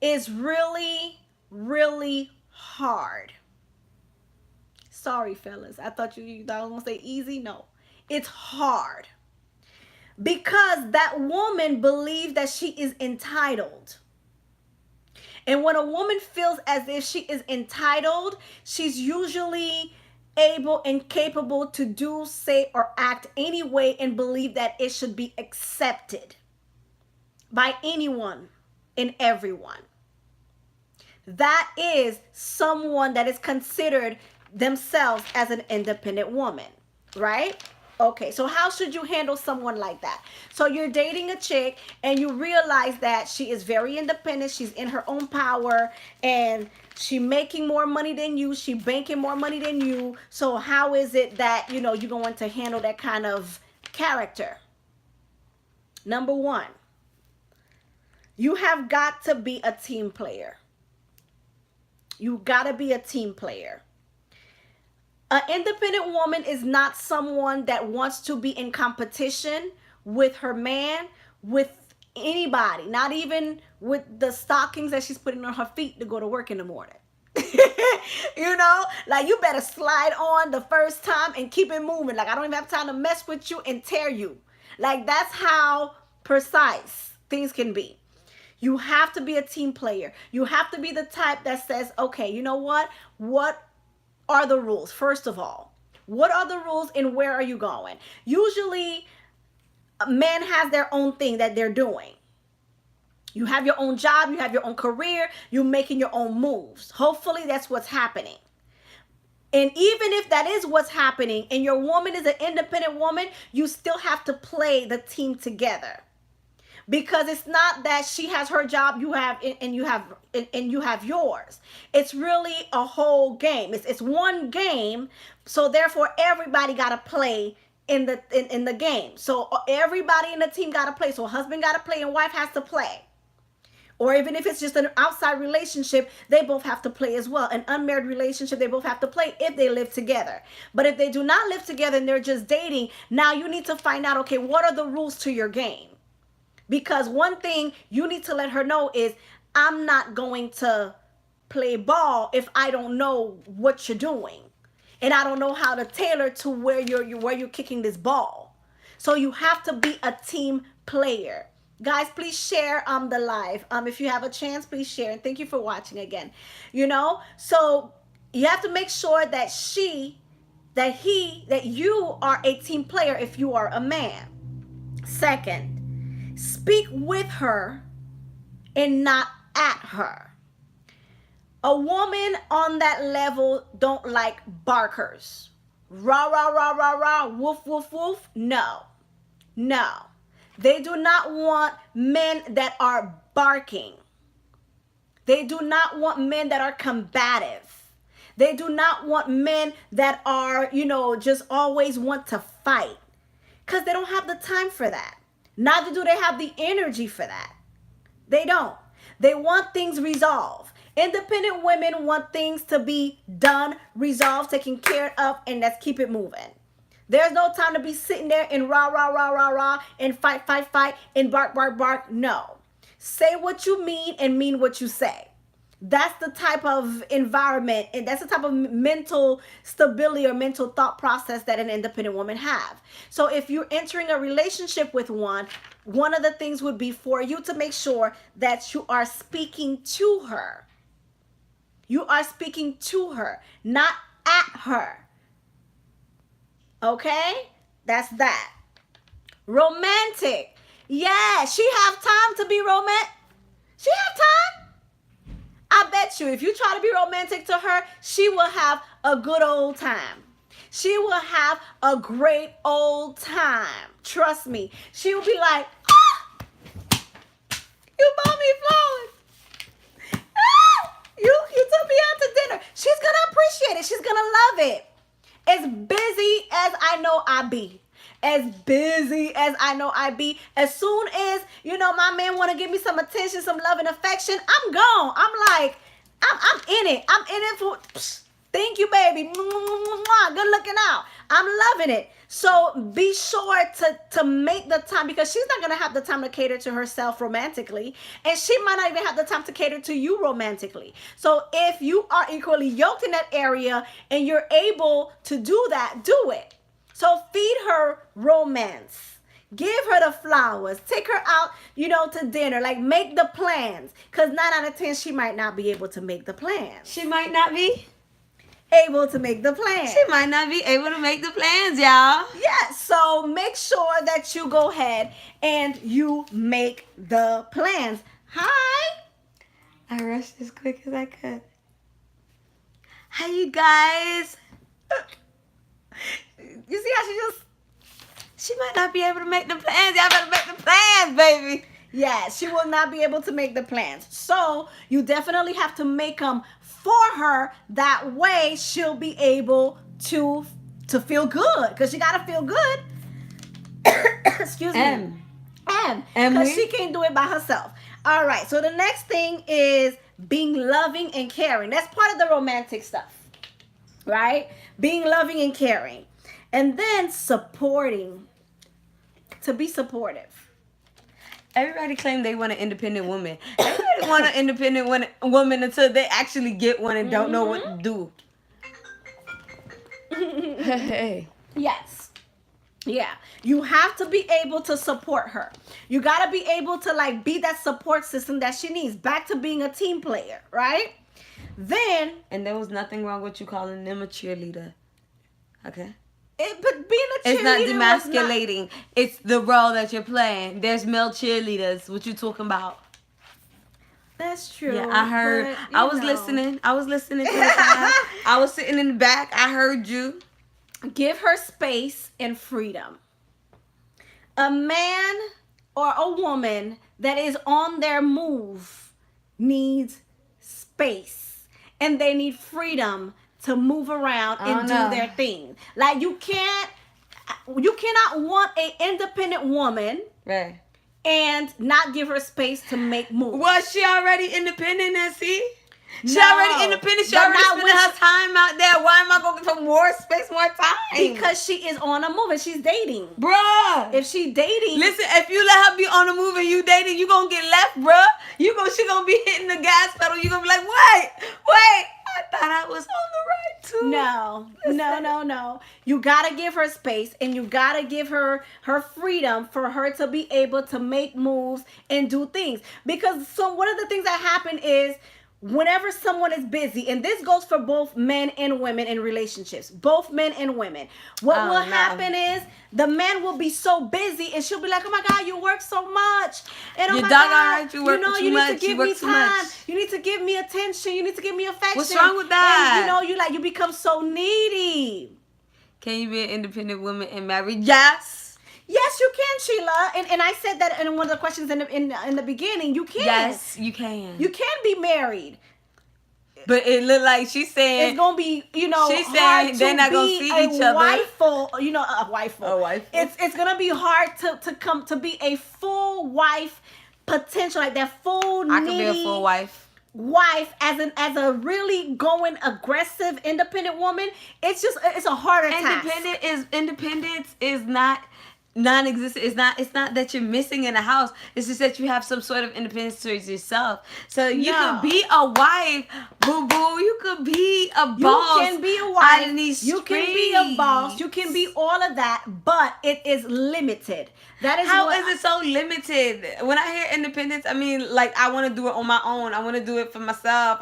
Speaker 1: is really, really hard. Sorry, fellas. I thought you thought I was going to say easy. No, it's hard. Because that woman believes that she is entitled. And when a woman feels as if she is entitled, she's usually able and capable to do, say, or act any way and believe that it should be accepted by anyone and everyone. That is someone that is considered themselves as an independent woman, right? Okay, so how should you handle someone like that? So you're dating a chick and you realize that she is very independent. She's in her own power and she making more money than you. She banking more money than you. So how is it that, you're going to handle that kind of character? Number one, You have got to be a team player. You got to be a team player. An independent woman is not someone that wants to be in competition with her man, with anybody, not even with the stockings that she's putting on her feet to go to work in the morning. Like you better slide on the first time and keep it moving. Like I don't even have time to mess with you and tear you. Like that's how precise things can be. You have to be a team player. You have to be the type that says, okay, you know what? What are the rules? First of all, what are the rules and where are you going? Usually, a man has their own thing that they're doing. You have your own job, you have your own career, you're making your own moves. Hopefully, that's what's happening. And even if that is what's happening and your woman is an independent woman, you still have to play the team together. Because it's not that she has her job, you have and you have yours. It's really a whole game. It's one game, so therefore everybody got to play in the game. So everybody in the team got to play. So husband got to play and wife has to play. Or even if it's just an outside relationship, they both have to play as well. An unmarried relationship, they both have to play if they live together. But if they do not live together and they're just dating, now you need to find out, okay, what are the rules to your game? Because one thing you need to let her know is, I'm not going to play ball if I don't know what you're doing. And I don't know how to tailor to where you're kicking this ball. So you have to be a team player. Guys, please share the live. If you have a chance, please share. And thank you for watching again. So you have to make sure that that you are a team player if you are a man. Second, speak with her and not at her. A woman on that level don't like barkers. Rah, rah, rah, rah, rah, woof, woof, woof. No. They do not want men that are barking. They do not want men that are combative. They do not want men that are, just always want to fight. Because they don't have the time for that. Neither do they have the energy for that. They don't. They want things resolved. Independent women want things to be done, resolved, taken care of, and let's keep it moving. There's no time to be sitting there and rah, rah, rah, rah, rah, and fight, and bark, bark, bark. No. Say what you mean and mean what you say. That's the type of environment and that's the type of mental stability or mental thought process that an independent woman have. So if you're entering a relationship with one of the things would be for you to make sure that you are speaking to her. You are speaking to her, not at her. Okay? That's that. Romantic. Yeah, she have time to be romantic. She have time. I bet you if you try to be romantic to her, she will have a good old time. She will have a great old time. Trust me. She will be like, you bought me flowers. You took me out to dinner. She's going to appreciate it. She's going to love it. As busy as I know I be. As busy as I know I be. As soon as, my man want to give me some attention, some love and affection, I'm gone. I'm like, I'm in it. I'm in it for, thank you, baby. Good looking out. I'm loving it. So be sure to make the time because she's not going to have the time to cater to herself romantically. And she might not even have the time to cater to you romantically. So if you are equally yoked in that area and you're able to do that, do it. So feed her romance. Give her the flowers. Take her out, to dinner. Like, make the plans. Because 9 out of 10, she might not be able to make the plans.
Speaker 2: She might not be
Speaker 1: able to make the plans.
Speaker 2: She might not be able to make the plans, y'all.
Speaker 1: Yeah, so make sure that you go ahead and you make the plans. Hi.
Speaker 2: I rushed as quick as I could. Hi, you guys.
Speaker 1: You see how
Speaker 2: she might not be able to make the plans. Y'all better make the plans, baby.
Speaker 1: Yeah, she will not be able to make the plans. So you definitely have to make them for her. That way she'll be able to feel good. Because she got to feel good. Excuse me. Because she can't do it by herself. All right. So the next thing is being loving and caring. That's part of the romantic stuff, right? Being loving and caring. And then supporting, to be supportive.
Speaker 2: Everybody claim they want an independent woman. Everybody want an independent woman until they actually get one and don't know what to do. Hey.
Speaker 1: Yes. Yeah. You have to be able to support her. You got to be able to like be that support system that she needs. Back to being a team player, right? Then.
Speaker 2: And there was nothing wrong with you calling them a cheerleader. Okay?
Speaker 1: But being a cheerleader,
Speaker 2: it's not demasculating. It's the role that you're playing. There's male cheerleaders. What you talking about?
Speaker 1: That's true.
Speaker 2: Yeah, I heard. I was listening. I was listening to the time. I was sitting in the back. I heard you.
Speaker 1: Give her space and freedom. A man or a woman that is on their move needs space, and they need freedom to move around and do their thing. Like you cannot want an independent woman,
Speaker 2: right,
Speaker 1: and not give her space to make moves.
Speaker 2: Was she already independent, Nancy? She already independent. She already spending her time out there. Why am I going for more space, more time?
Speaker 1: Because she is on a move and she's dating.
Speaker 2: Bruh.
Speaker 1: If she dating.
Speaker 2: Listen, if you let her be on the move and you dating, you going to get left, bruh. She going to be hitting the gas pedal. You going to be like, wait. I thought I was on the right too.
Speaker 1: No. You got to give her space, and you got to give her freedom for her to be able to make moves and do things. Because one of the things that happen is, whenever someone is busy, and this goes for both men and women in relationships, both men and women, what will happen is the man will be so busy, and she'll be like, oh my God, you work so much. And oh my God,
Speaker 2: you work too
Speaker 1: you
Speaker 2: much.
Speaker 1: need to give me time. You need to give me attention. You need to give me affection.
Speaker 2: What's wrong with that?
Speaker 1: And you become so needy.
Speaker 2: Can you be an independent woman and married? Yes.
Speaker 1: Yes, you can, Sheila. And I said that in one of the questions in the beginning. You can.
Speaker 2: Yes, you can.
Speaker 1: You can be married.
Speaker 2: But it looked like she's saying
Speaker 1: it's gonna be,
Speaker 2: she's
Speaker 1: hard
Speaker 2: saying they're not gonna see each other.
Speaker 1: A wife.
Speaker 2: A wife.
Speaker 1: It's gonna be hard to come to be a full wife potential, like that full.
Speaker 2: I can be a full wife.
Speaker 1: As a really going aggressive independent woman. It's a harder task.
Speaker 2: Independence is not non-existent. It's not that you're missing in a house. It's just that you have some sort of independence towards yourself. So you could be a wife, boo boo. You could be a boss.
Speaker 1: You can be a wife. You can be a boss. You can be all of that, but it is limited. That is
Speaker 2: how is it so limited? When I hear independence, I mean, like, I want to do it on my own. I want to do it for myself.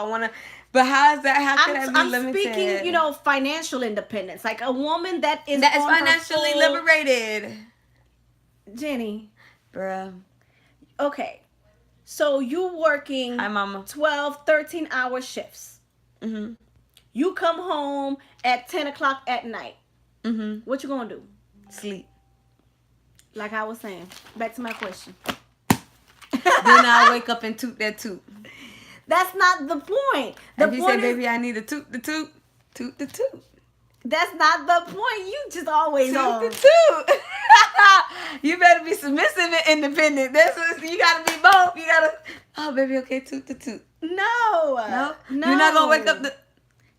Speaker 2: But how is that? How can that be limited?
Speaker 1: I'm speaking, financial independence, like a woman that is
Speaker 2: financially liberated.
Speaker 1: Jenny.
Speaker 2: Bruh.
Speaker 1: Okay. So you working
Speaker 2: Hi, mama.
Speaker 1: 12, 13-hour shifts.
Speaker 2: Mm-hmm.
Speaker 1: You come home at 10 o'clock at night.
Speaker 2: Mm-hmm.
Speaker 1: What you gonna do?
Speaker 2: Sleep.
Speaker 1: Like I was saying. Back to my question.
Speaker 2: Then I'll wake up and toot that toot.
Speaker 1: That's not the point. The
Speaker 2: if you
Speaker 1: point
Speaker 2: say, baby, I need a toot the toot, toot the toot.
Speaker 1: That's not the point. You just always on.
Speaker 2: Toot the toot. You better be submissive and independent. That's what you gotta be both. You gotta. Oh, baby, okay, toot the toot.
Speaker 1: No.
Speaker 2: You're not gonna wake up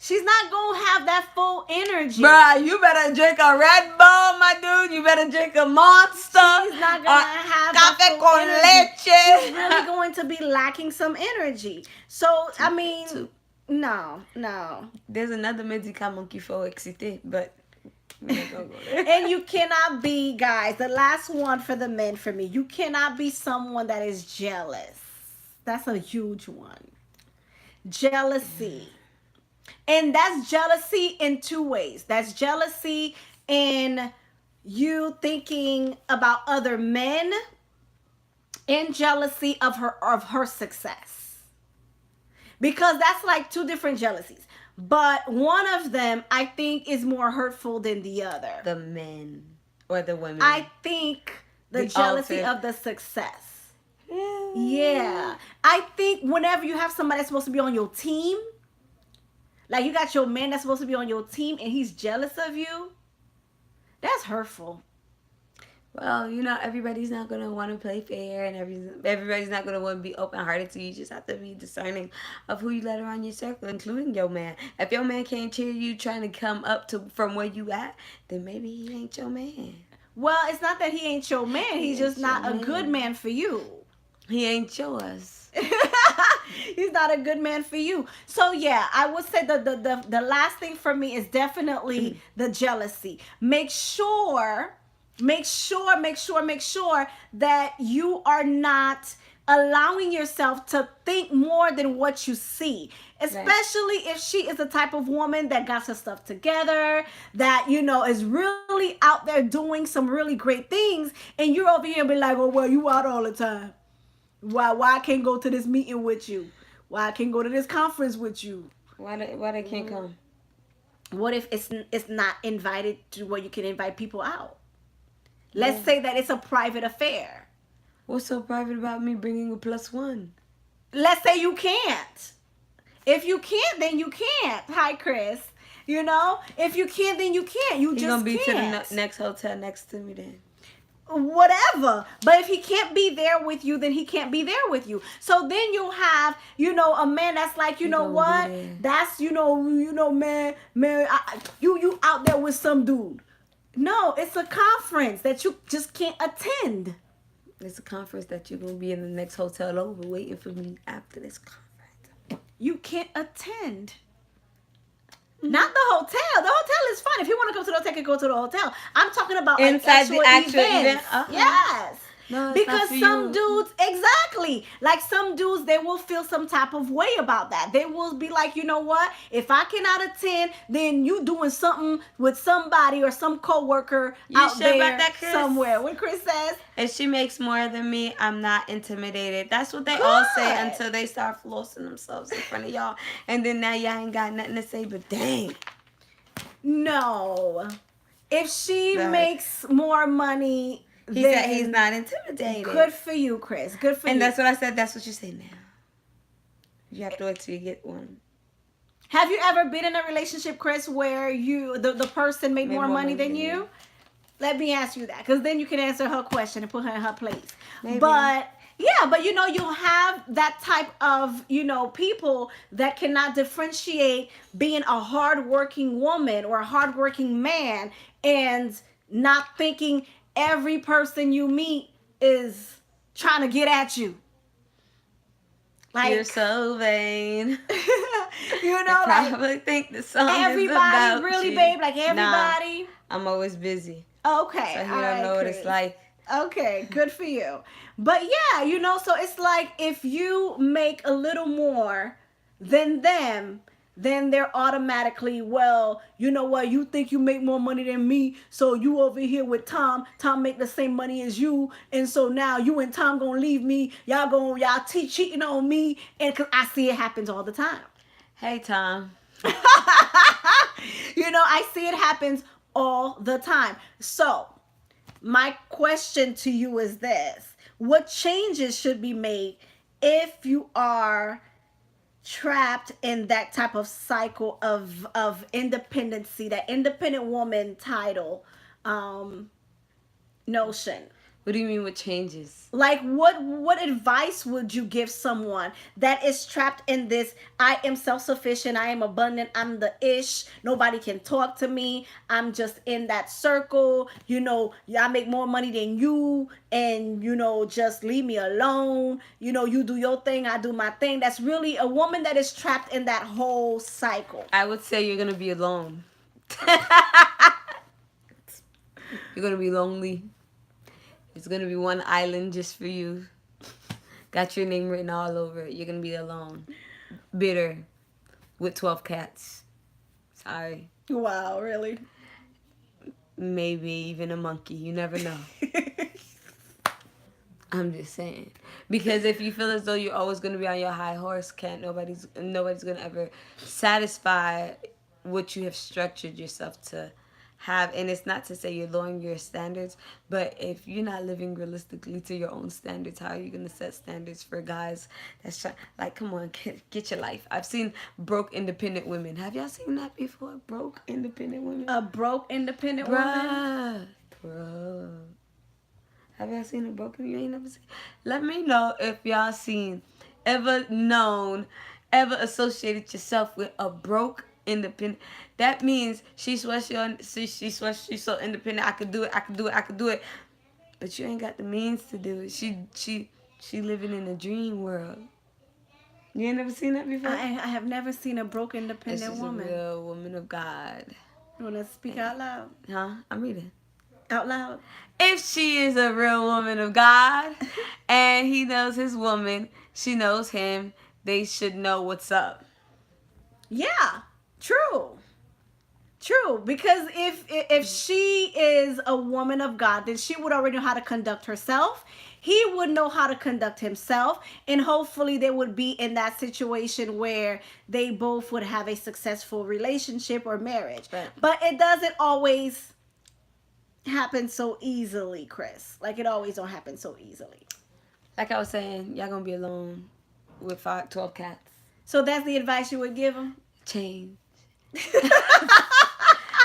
Speaker 1: She's not gonna have that full energy.
Speaker 2: Bruh, you better drink a Red Bull, my dude. You better drink a Monster.
Speaker 1: She's not gonna have
Speaker 2: café con leche.
Speaker 1: She's really going to be lacking some energy. So, I mean, no.
Speaker 2: There's another médicament qu'il faut exciter, but we're not gonna go there.
Speaker 1: And you cannot be, guys, the last one for the men for me. You cannot be someone that is jealous. That's a huge one. Jealousy. And that's jealousy in two ways. That's jealousy in you thinking about other men, and jealousy of her success. Because that's like two different jealousies. But one of them, I think, is more hurtful than the other.
Speaker 2: The men or the women.
Speaker 1: I think the jealousy of the success. Yeah. I think whenever you have somebody that's supposed to be on your team, like you got your man that's supposed to be on your team and he's jealous of you, that's hurtful.
Speaker 2: Well, everybody's not gonna want to play fair, and everybody's not gonna want to be open hearted. So you just have to be discerning of who you let around your circle, including your man. If your man can't cheer you trying to come up to from where you at, then maybe he ain't your man.
Speaker 1: Well, it's not that he ain't your man.
Speaker 2: He
Speaker 1: He's
Speaker 2: ain't
Speaker 1: just
Speaker 2: your
Speaker 1: not a good
Speaker 2: man.
Speaker 1: man for you.
Speaker 2: He ain't yours.
Speaker 1: He's not a good man for you. So yeah, I would say the last thing for me is definitely the jealousy. Make sure that you are not allowing yourself to think more than what you see, especially if she is the type of woman that got her stuff together, that is really out there doing some really great things, and you're over here and be like, oh well, you out all the time. Why I can't go to this meeting with you? Why I can't go to this conference with you?
Speaker 2: Why they can't come?
Speaker 1: What if it's not invited to where you can invite people out? Let's say that it's a private affair.
Speaker 2: What's so private about me bringing a +1?
Speaker 1: Let's say you can't. If you can't, then you can't. Hi, Chris. If you can't, then you can't. You just
Speaker 2: gonna be
Speaker 1: can't.
Speaker 2: to the next hotel next to me then.
Speaker 1: Whatever. But if he can't be there with you, then he can't be there with you. So then you'll have, a man that's like, you know what? That's, man, you out there with some dude. No, it's a conference that you just can't attend.
Speaker 2: It's a conference that you're gonna be in the next hotel over waiting for me after this conference.
Speaker 1: You can't attend. Not the hotel. The hotel is fine. If you want to go to the hotel, you can go to the hotel. I'm talking about
Speaker 2: inside the actual
Speaker 1: events.
Speaker 2: event. Uh-huh.
Speaker 1: Yes.
Speaker 2: No,
Speaker 1: because some dudes, exactly, like some dudes, they will feel some type of way about that. They will be like, you know what? If I cannot attend, then you doing something with somebody or some coworker out there
Speaker 2: about that, Chris?
Speaker 1: Somewhere. What Chris says?
Speaker 2: If she makes more than me, I'm not intimidated. That's what they all say until they start flossing themselves in front of y'all. And then now y'all ain't got nothing to say but dang.
Speaker 1: No. If she makes more money,
Speaker 2: he said he's not intimidated.
Speaker 1: Good for you, Chris. Good for you.
Speaker 2: And that's what I said. That's what you say now. You have to wait till you get one.
Speaker 1: Have you ever been in a relationship, Chris, where the person made more money than you? Let me ask you that, because then you can answer her question and put her in her place. Maybe. But yeah, but you'll have that type of people that cannot differentiate being a hardworking woman or a hardworking man and not thinking every person you meet is trying to get at you.
Speaker 2: Like, you're so vain.
Speaker 1: Probably
Speaker 2: think the song
Speaker 1: everybody
Speaker 2: is about
Speaker 1: really,
Speaker 2: you.
Speaker 1: babe. Like everybody.
Speaker 2: Nah, I'm always busy.
Speaker 1: Okay.
Speaker 2: So you don't know what it's like.
Speaker 1: Okay, good for you. But yeah, so it's like if you make a little more than them, then they're automatically, well, you know what, you think you make more money than me, so you over here with Tom make the same money as you, and so now you and Tom gonna leave me, y'all cheating on me, and cause I see it happens all the time.
Speaker 2: Hey, Tom.
Speaker 1: I see it happens all the time. So my question to you is this: what changes should be made if you are trapped in that type of cycle of independency, that independent woman title notion?
Speaker 2: What do you mean with changes?
Speaker 1: Like what advice would you give someone that is trapped in this, I am self-sufficient, I am abundant, I'm the ish, nobody can talk to me, I'm just in that circle, I make more money than you, and just leave me alone, you do your thing, I do my thing. That's really a woman that is trapped in that whole cycle.
Speaker 2: I would say you're gonna be alone. You're gonna be lonely. It's going to be one island just for you. Got your name written all over it. You're going to be alone. Bitter. With 12 cats. Sorry.
Speaker 1: Wow, really?
Speaker 2: Maybe even a monkey. You never know. I'm just saying. Because if you feel as though you're always going to be on your high horse, nobody's going to ever satisfy what you have structured yourself to have. And it's not to say you're lowering your standards, but if you're not living realistically to your own standards, how are you going to set standards for guys that's trying? Like, come on, get your life. I've seen broke independent women. Have y'all seen that before? Broke independent women?
Speaker 1: A broke independent woman?
Speaker 2: Bro. Have y'all seen a broken? You ain't never seen. Let me know if y'all seen, ever known, ever associated yourself with a broke independent. That means she swears she's so independent. I could do it. I could do it. I could do it. But you ain't got the means to do it. She living in a dream world. You ain't never seen that before?
Speaker 1: I have never seen a broke
Speaker 2: This
Speaker 1: independent
Speaker 2: is a
Speaker 1: woman.
Speaker 2: real woman of God.
Speaker 1: You want to speak out loud?
Speaker 2: Huh? I'm reading.
Speaker 1: Out loud?
Speaker 2: If she is a real woman of God and he knows his woman, she knows him, they should know what's up.
Speaker 1: Yeah, true. True, because if she is a woman of God, then she would already know how to conduct herself. He would know how to conduct himself, and hopefully they would be in that situation where they both would have a successful relationship or marriage.
Speaker 2: Right.
Speaker 1: But it doesn't always happen so easily, Chris. Like, it always don't happen so easily.
Speaker 2: Like I was saying, y'all gonna be alone with 12 cats.
Speaker 1: So that's the advice you would give him?
Speaker 2: Change.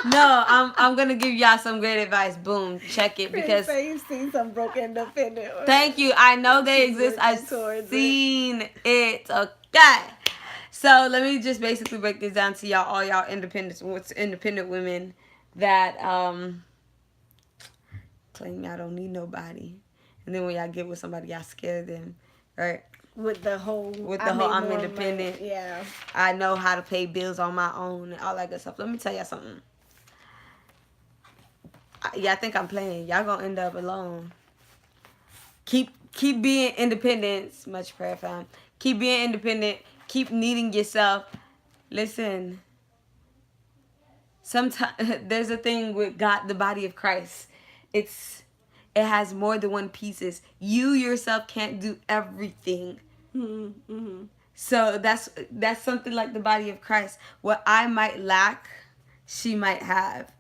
Speaker 2: No, I'm gonna give y'all some great advice. Boom, check it because
Speaker 1: you've seen some broken independent.
Speaker 2: thank you. I know they exist. I've seen it. Okay. So let me just basically break this down to y'all, all y'all independent women that claim y'all don't need nobody, and then when y'all get with somebody, y'all scare them, right?
Speaker 1: With the whole
Speaker 2: I'm independent.
Speaker 1: Money. Yeah.
Speaker 2: I know how to pay bills on my own and all that good stuff. Let me tell y'all something. Y'all think I'm playing. Y'all gonna end up alone. Keep being independent. Much prayer, fam. Keep being independent. Keep needing yourself. Listen. Sometimes there's a thing with God, the body of Christ. It has more than one pieces. You yourself can't do everything.
Speaker 1: Mm-hmm. Mm-hmm.
Speaker 2: So that's something like the body of Christ. What I might lack, she might have.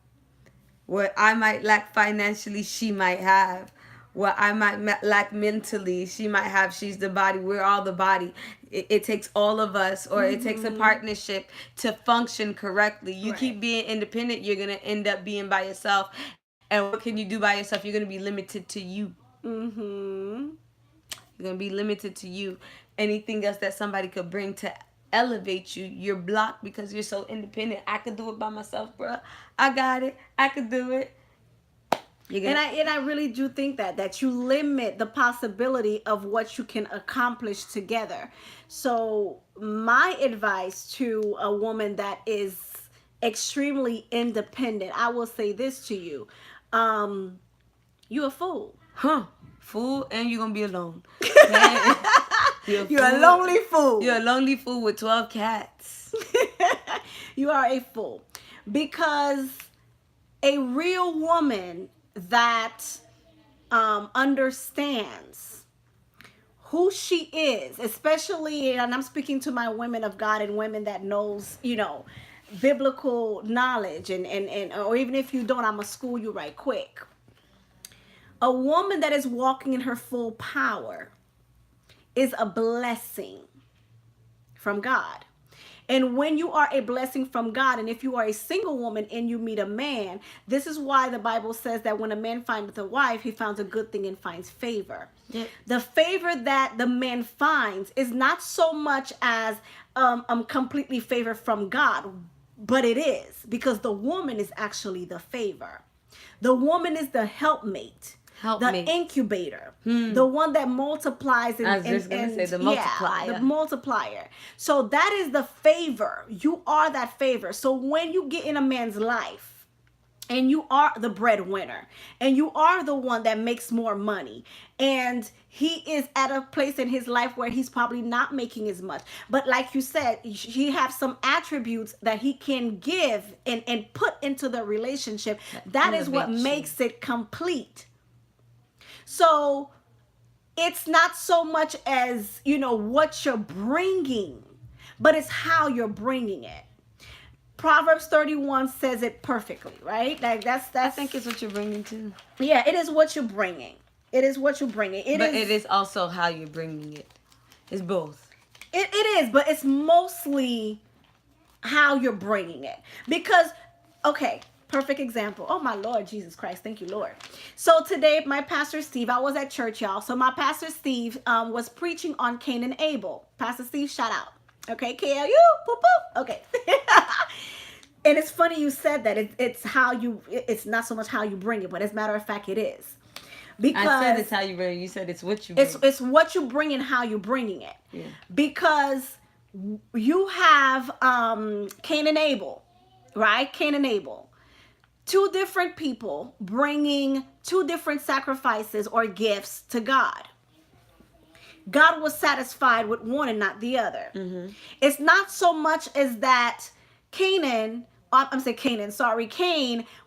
Speaker 2: What I might lack financially, she might have. What I might lack mentally, she might have. She's the body. We're all the body. It takes all of us, or it takes a partnership to function correctly. You keep being independent, you're going to end up being by yourself. And what can you do by yourself? You're going to be limited to you.
Speaker 1: Mm-hmm.
Speaker 2: You're going to be limited to you. Anything else that somebody could bring to elevate you, you're blocked because you're so independent. I could do it by myself, bro. I got it. I could do it.
Speaker 1: And I really do think that you limit the possibility of what you can accomplish together. So my advice to a woman that is extremely independent, I will say this to you. You a fool.
Speaker 2: Huh. Fool, and you're going to be alone.
Speaker 1: You're a lonely fool.
Speaker 2: You're a lonely fool with 12 cats.
Speaker 1: You are a fool. Because a real woman that understands who she is, especially, and I'm speaking to my women of God and women that knows, biblical knowledge, and or even if you don't, I'm gonna school you right quick. A woman that is walking in her full power is a blessing from God. And when you are a blessing from God, and if you are a single woman and you meet a man, this is why the Bible says that when a man findeth a wife, he finds a good thing and finds favor.
Speaker 2: Yeah.
Speaker 1: The favor that the man finds is not so much as completely favor from God, but it is, because the woman is actually the favor. The woman is the helpmate. The incubator, the one that multiplies.
Speaker 2: I was just going to say the multiplier.
Speaker 1: Yeah, the multiplier. So that is the favor. You are that favor. So when you get in a man's life and you are the breadwinner and you are the one that makes more money and he is at a place in his life where he's probably not making as much, but like you said, he has some attributes that he can give and put into the relationship. That is what makes it complete. So it's not so much as, what you're bringing, but it's how you're bringing it. Proverbs 31 says it perfectly, right? Like that's.
Speaker 2: I think it's what you're bringing too.
Speaker 1: Yeah, it is what you're bringing. It is what you're bringing.
Speaker 2: It is also how you're bringing it. It's both.
Speaker 1: It is, but it's mostly how you're bringing it. Because, okay, Perfect example. Oh my Lord, Jesus Christ. Thank you, Lord. So today, my pastor Steve, I was at church, y'all. So my pastor Steve was preaching on Cain and Abel. Pastor Steve, shout out. Okay, KLU, boop, boop. Okay. And it's funny you said that. It's how you, it's not so much how you bring it, but as a matter of fact, it is. Because
Speaker 2: I said it's how you bring it. You said it's what you bring.
Speaker 1: It's what you bring and how you're bringing it.
Speaker 2: Yeah.
Speaker 1: Because you have Cain and Abel, right? Cain and Abel. Two different people bringing two different sacrifices or gifts to God. God was satisfied with one and not the other. Mm-hmm. It's not so much as that Cain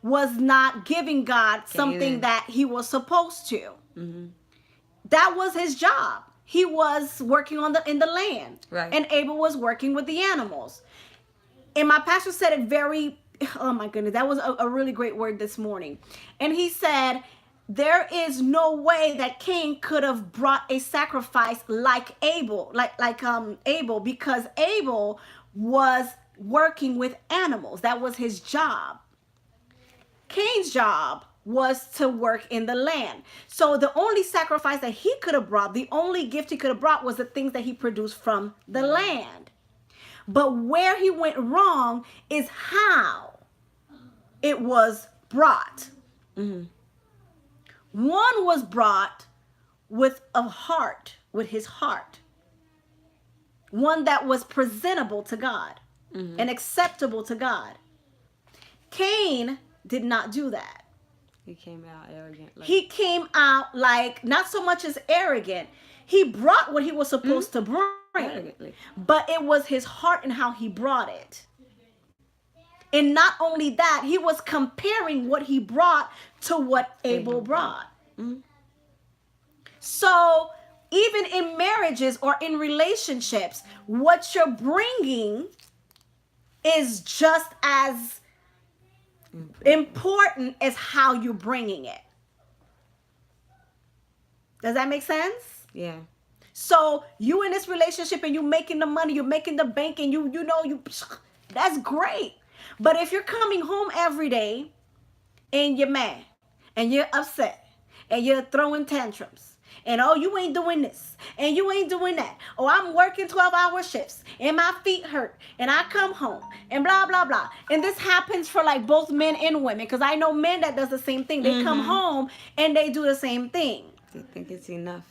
Speaker 1: was not giving God something that he was supposed to. Mm-hmm. That was his job. He was working in the land.
Speaker 2: Right.
Speaker 1: And Abel was working with the animals. And my pastor said it very, oh my goodness, that was a really great word this morning. And he said, there is no way that Cain could have brought a sacrifice like Abel, Abel, because Abel was working with animals. That was his job. Cain's job was to work in the land. So the only sacrifice that he could have brought, the only gift he could have brought was the things that he produced from the land. But where he went wrong is how it was brought. Mm-hmm. One was brought with a heart, with his heart. One that was presentable to God, mm-hmm, and acceptable to God. Cain did not do that.
Speaker 2: He came out arrogant.
Speaker 1: He came out like, not so much as arrogant. He brought what he was supposed to bring.
Speaker 2: Arrogantly.
Speaker 1: But it was his heart and how he brought it. And not only that, he was comparing what he brought to what Abel brought. Mm-hmm. So even in marriages or in relationships, what you're bringing is just as important as how you're bringing it. Does that make sense?
Speaker 2: Yeah.
Speaker 1: So you in this relationship and you making the money, you're making the bank, and you that's great. But if you're coming home every day and you're mad and you're upset and you're throwing tantrums and oh, you ain't doing this and you ain't doing that. Oh, I'm working 12-hour shifts and my feet hurt and I come home and blah, blah, blah. And this happens for like both men and women, because I know men that does the same thing. They come home and they do the same thing.
Speaker 2: They think it's enough.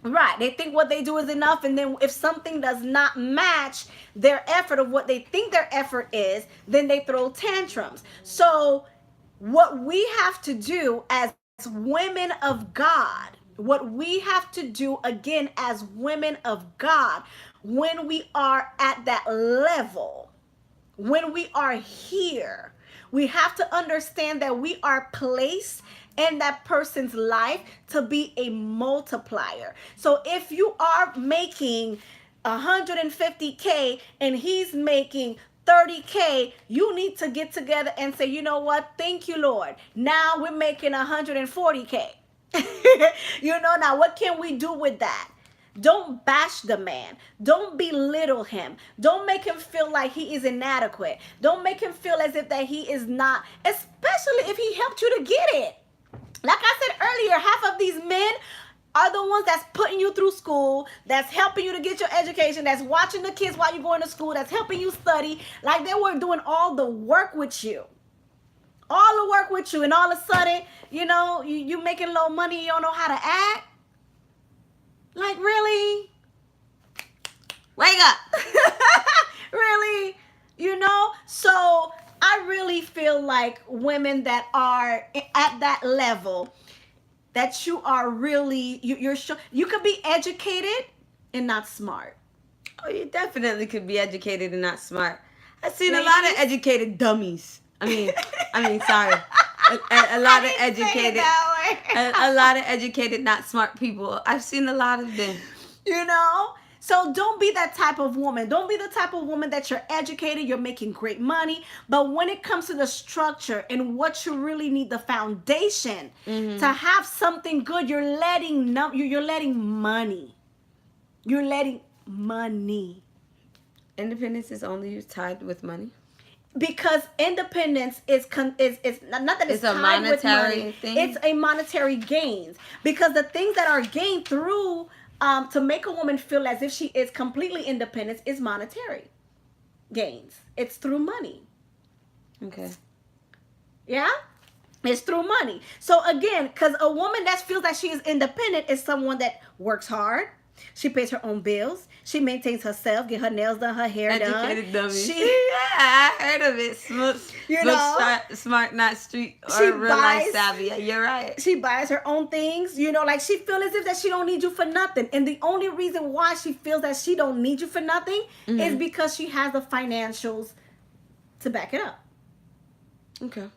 Speaker 1: Right. They think what they do is enough. And then if something does not match their effort of what they think their effort is, then they throw tantrums. So what we have to do as women of God, what we have to do again as women of God, when we are at that level, when we are here, we have to understand that we are placed in that person's life to be a multiplier. So if you are making 150K and he's making 30K, you need to get together and say, you know what? Thank you, Lord. Now we're making 140K. Now what can we do with that? Don't bash the man. Don't belittle him. Don't make him feel like he is inadequate. Don't make him feel as if that he is not, especially if he helped you to get it. Like I said earlier, half of these men are the ones that's putting you through school, that's helping you to get your education, that's watching the kids while you're going to school, that's helping you study. Like they were doing all the work with you. All the work with you. And all of a sudden, you making low money, you don't know how to act. Like, really?
Speaker 2: Wake up.
Speaker 1: Really? So I really feel like women that are at that level, that you are really, you're sure you could be educated and not smart.
Speaker 2: Oh, you definitely could be educated and not smart. I've seen a lot of educated dummies. Sorry. A lot of educated, a lot of educated, not smart people. I've seen a lot of them.
Speaker 1: So don't be that type of woman. Don't be the type of woman that you're educated, you're making great money, but when it comes to the structure and what you really need, the foundation to have something good, you're letting money. You're letting money.
Speaker 2: Independence is only tied with money.
Speaker 1: because independence is not that it's
Speaker 2: It's a
Speaker 1: tied with
Speaker 2: monetary
Speaker 1: money.
Speaker 2: thing?
Speaker 1: It's a monetary gains, because the things that are gained through to make a woman feel as if she is completely independent is monetary gains. It's through money.
Speaker 2: Okay.
Speaker 1: Yeah. It's through money. So again, because a woman that feels that she is independent is someone that works hard. She pays her own bills. She maintains herself, get her nails done, her hair
Speaker 2: Educated
Speaker 1: done.
Speaker 2: dummy.
Speaker 1: She,
Speaker 2: Yeah, I heard of it.
Speaker 1: you know,
Speaker 2: Smart, not street
Speaker 1: she
Speaker 2: or real life
Speaker 1: buys
Speaker 2: savvy. Yeah, you're right.
Speaker 1: she buys her own things, like she feels as if that she don't need you for nothing. And the only reason why she feels that she don't need you for nothing is because she has the financials to back it up.
Speaker 2: Okay.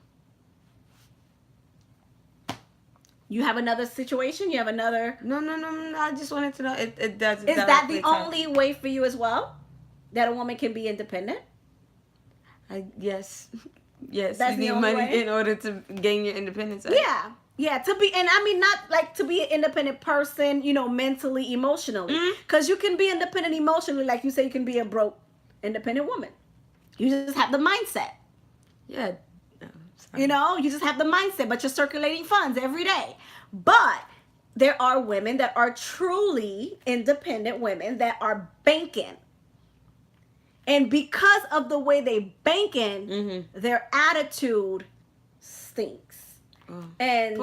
Speaker 1: You have another situation? You have another...
Speaker 2: No. I just wanted to know. It doesn't.
Speaker 1: Is that the only way for you as well? That a woman can be independent?
Speaker 2: Yes. Yes.
Speaker 1: That's
Speaker 2: you
Speaker 1: the
Speaker 2: need
Speaker 1: only
Speaker 2: money
Speaker 1: way?
Speaker 2: in order to gain your independence.
Speaker 1: Yeah. Yeah, to be, and I mean, not like to be an independent person, mentally, emotionally. Because you can be independent emotionally, like you say, you can be a broke, independent woman. You just have the mindset.
Speaker 2: Yeah.
Speaker 1: You just have the mindset, but you're circulating funds every day. But there are women that are truly independent women that are banking. And because of the way they banking, their attitude stinks. And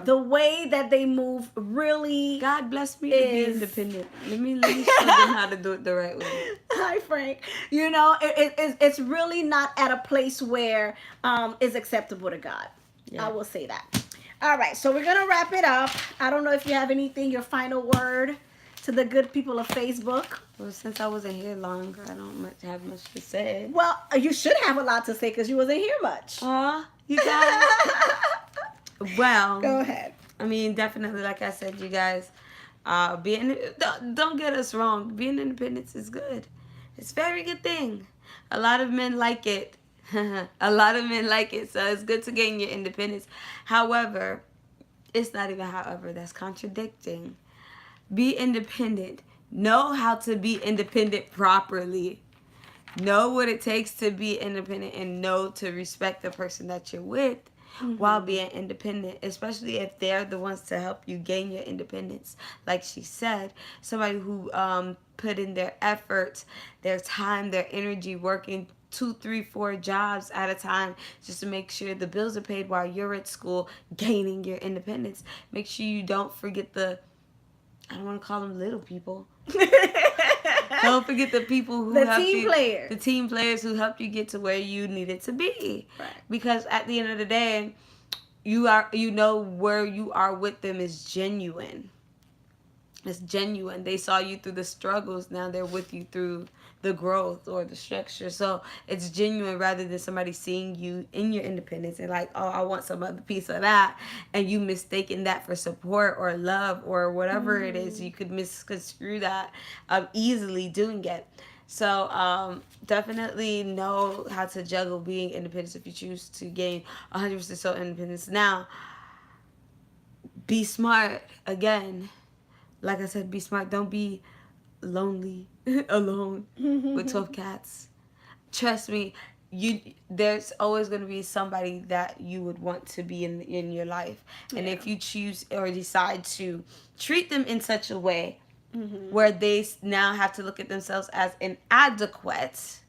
Speaker 1: the way that they move really...
Speaker 2: God bless me to be independent. Let me show them how to do it the right way.
Speaker 1: Hi, Frank. It's really not at a place where it's acceptable to God. Yeah. I will say that. All right, so we're going to wrap it up. I don't know if you have anything, your final word to the good people of Facebook.
Speaker 2: Well, since I wasn't here long, I don't have much to say.
Speaker 1: Well, you should have a lot to say because you wasn't here much.
Speaker 2: Aw, you guys. Well,
Speaker 1: go ahead.
Speaker 2: I mean, definitely, like I said, you guys, don't get us wrong. Being independent is good. It's a very good thing. A lot of men like it. A lot of men like it, so it's good to gain your independence. However, it's not even however. That's contradicting. Be independent. Know how to be independent properly. Know what it takes to be independent and know to respect the person that you're with. While being independent, especially if they're the ones to help you gain your independence. Like she said, somebody who put in their efforts, their time, their energy, working 2, 3, 4 jobs at a time just to make sure the bills are paid while you're at school, gaining your independence. Make sure you don't forget I don't want to call them little people. Don't forget the people who the team players who helped you get to where you needed to be.
Speaker 1: Right.
Speaker 2: Because at the end of the day, you know where you are with them is genuine. It's genuine. They saw you through the struggles. Now they're with you through the growth or the structure. So it's genuine rather than somebody seeing you in your independence and like, oh, I want some other piece of that. And you mistaking that for support or love or whatever it is. You could misconstrue that easily doing it. So definitely know how to juggle being independent if you choose to gain 100% self-independence. Now, be smart. Again, like I said, be smart. Don't be lonely, alone with 12 cats. Trust me, there's always going to be somebody that you would want to be in your life. And if you choose or decide to treat them in such a way where they now have to look at themselves as inadequate,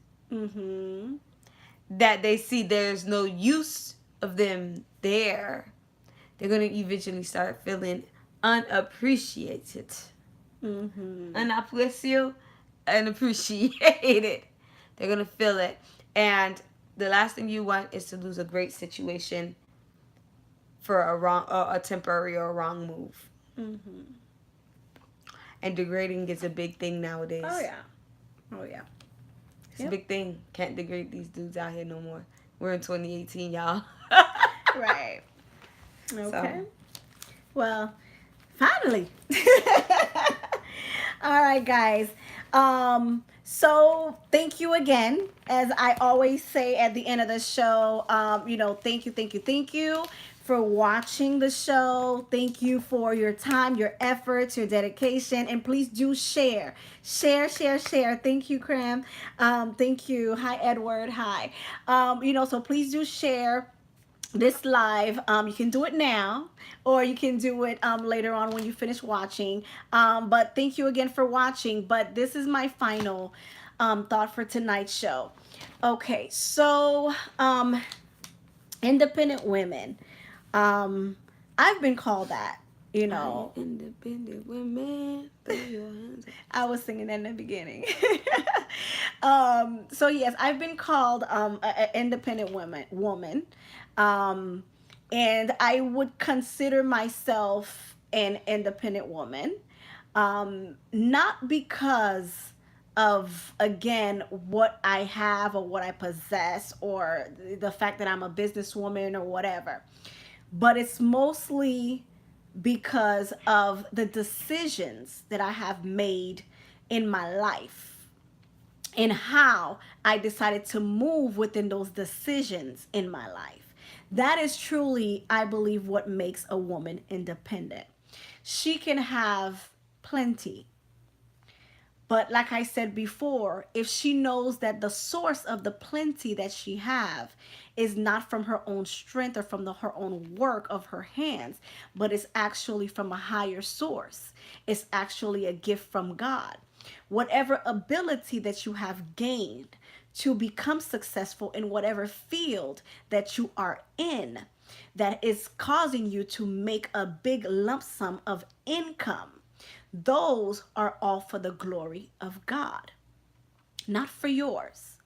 Speaker 2: that they see there's no use of them there, they're going to eventually start feeling unappreciated. Unappreciated. They're going to feel it. And the last thing you want is to lose a great situation for a temporary or a wrong move. And degrading is a big thing nowadays.
Speaker 1: Oh yeah.
Speaker 2: It's a big thing. Can't degrade these dudes out here no more. We're in 2018, y'all.
Speaker 1: Right. Okay. Well, finally. All right, guys. So thank you again. As I always say at the end of the show, thank you, thank you, thank you for watching the show. Thank you for your time, your efforts, your dedication, and please do share, share, share, share. Thank you, Cram. Thank you. Hi, Edward. Hi. So please do share this live. You can do it now, or you can do it later on when you finish watching. But thank you again for watching. But this is my final thought for tonight's show. Okay, so independent women. Um, I've been called that. You
Speaker 2: I
Speaker 1: know,
Speaker 2: independent women. Throw your hands up.
Speaker 1: I was singing that in the beginning. So yes, I've been called an independent woman, um, and I would consider myself an independent woman, not because of again what I have or what I possess or the fact that I'm a businesswoman or whatever, but it's mostly because of the decisions that I have made in my life and how I decided to move within those decisions in my life. That is truly, I believe, what makes a woman independent. She can have plenty, but like I said before, if she knows that the source of the plenty that she have is not from her own strength or from her own work of her hands, but it's actually from a higher source. It's actually a gift from God. Whatever ability that you have gained to become successful in whatever field that you are in, that is causing you to make a big lump sum of income, those are all for the glory of God, not for yours.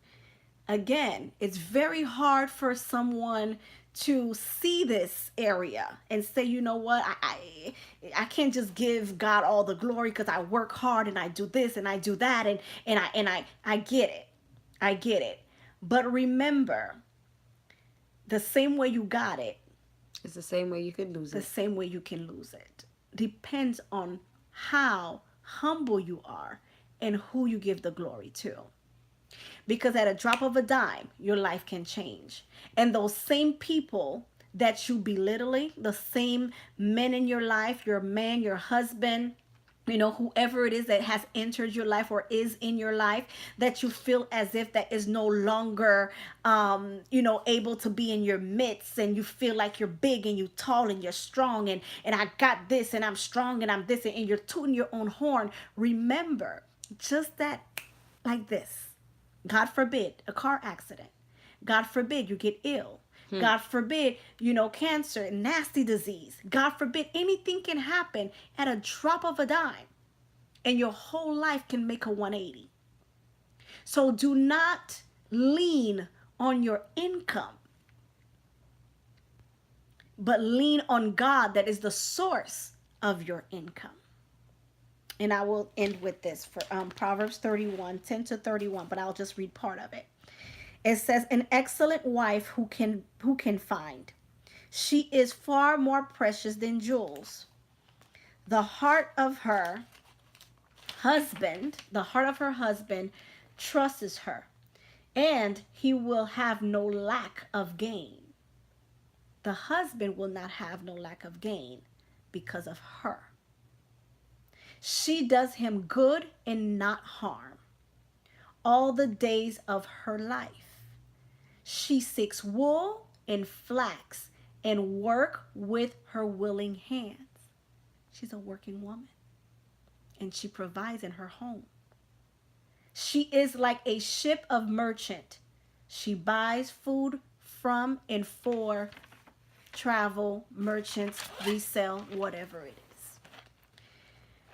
Speaker 1: Again, it's very hard for someone to see this area and say, you know what, I can't just give God all the glory because I work hard and I do this and I do that and I get it. I get it. But remember, the same way you got it,
Speaker 2: It's the same way you could lose
Speaker 1: the
Speaker 2: it.
Speaker 1: same way you can lose it. Depends on how humble you are and who you give the glory to. Because at a drop of a dime, your life can change. And those same people that you belittling, the same men in your life, your man, your husband, whoever it is that has entered your life or is in your life, that you feel as if that is no longer able to be in your midst, and you feel like you're big and you're tall and you're strong, and I got this and I'm strong and I'm this, and you're tooting your own horn. Remember, just that, like this, God forbid a car accident, God forbid you get ill, God forbid, cancer, nasty disease. God forbid, anything can happen at a drop of a dime, and your whole life can make a 180. So do not lean on your income, but lean on God, that is the source of your income. And I will end with this for Proverbs 31, 10 to 31, but I'll just read part of it. It says, an excellent wife who can find. She is far more precious than jewels. The heart of her husband trusts her, and he will have no lack of gain. The husband will not have no lack of gain because of her. She does him good and not harm all the days of her life. She seeks wool and flax and work with her willing hands. She's a working woman, and she provides in her home. She is like a ship of merchant. She buys food from and for travel, merchants, resell, whatever it is.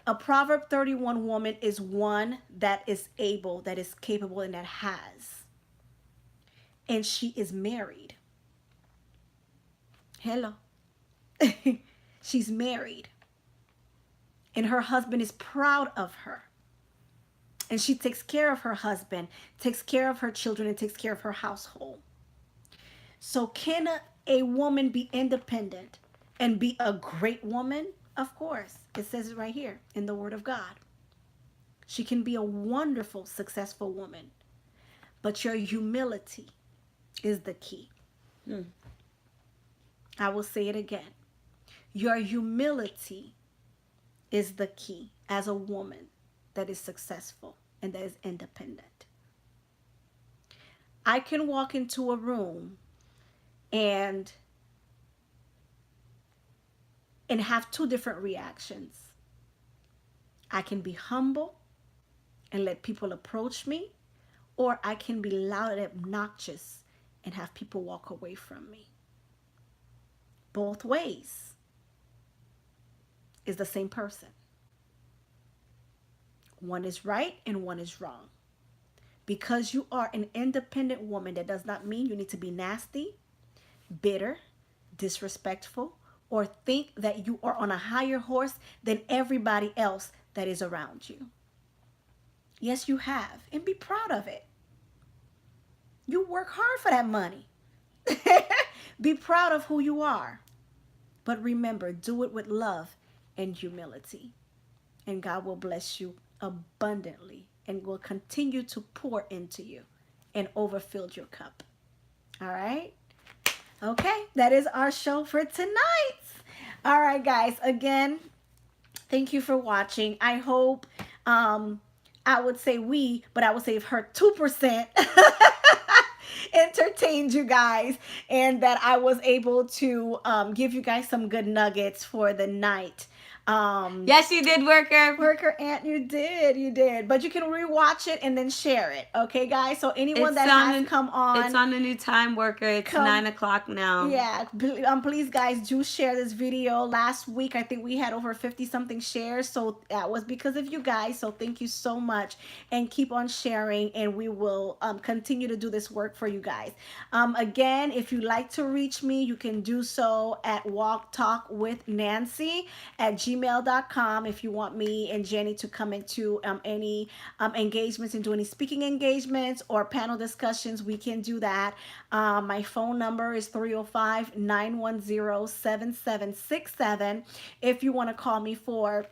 Speaker 1: A Proverb 31 woman is one that is able, that is capable, and that has. And she is married. Hello. She's married. And her husband is proud of her. And she takes care of her husband, takes care of her children, and takes care of her household. So can a woman be independent and be a great woman? Of course. It says it right here in the Word of God. She can be a wonderful, successful woman. But your humility is the key. I will say it again. Your humility is the key as a woman that is successful and that is independent. I can walk into a room and have two different reactions. I can be humble and let people approach me, or I can be loud and obnoxious and have people walk away from me. Both ways is the same person. One is right and one is wrong. Because you are an independent woman, that does not mean you need to be nasty, bitter, disrespectful, or think that you are on a higher horse than everybody else that is around you. Yes, you have, and be proud of it. You work hard for that money. Be proud of who you are. But remember, do it with love and humility. And God will bless you abundantly and will continue to pour into you and overfill your cup. All right? Okay, that is our show for tonight. All right, guys. Again, thank you for watching. I hope, I would say we, but I would say if her 2% entertained you guys, and that I was able to give you guys some good nuggets for the night.
Speaker 2: Yes, you did,
Speaker 1: Worker Aunt, you did. But you can rewatch it and then share it. Okay, guys? So anyone that has come on.
Speaker 2: It's on the new time, Worker. It's 9 o'clock now.
Speaker 1: Yeah. Please, guys, do share this video. Last week, I think we had over 50-something shares. So that was because of you guys. So thank you so much. And keep on sharing. And we will continue to do this work for you guys. Again, if you'd like to reach me, you can do so at walktalkwithnancy@gmail.com. If you want me and Jenny to come into any engagements and do any speaking engagements or panel discussions, we can do that. My phone number is 305-910-7767. If you want to call me for,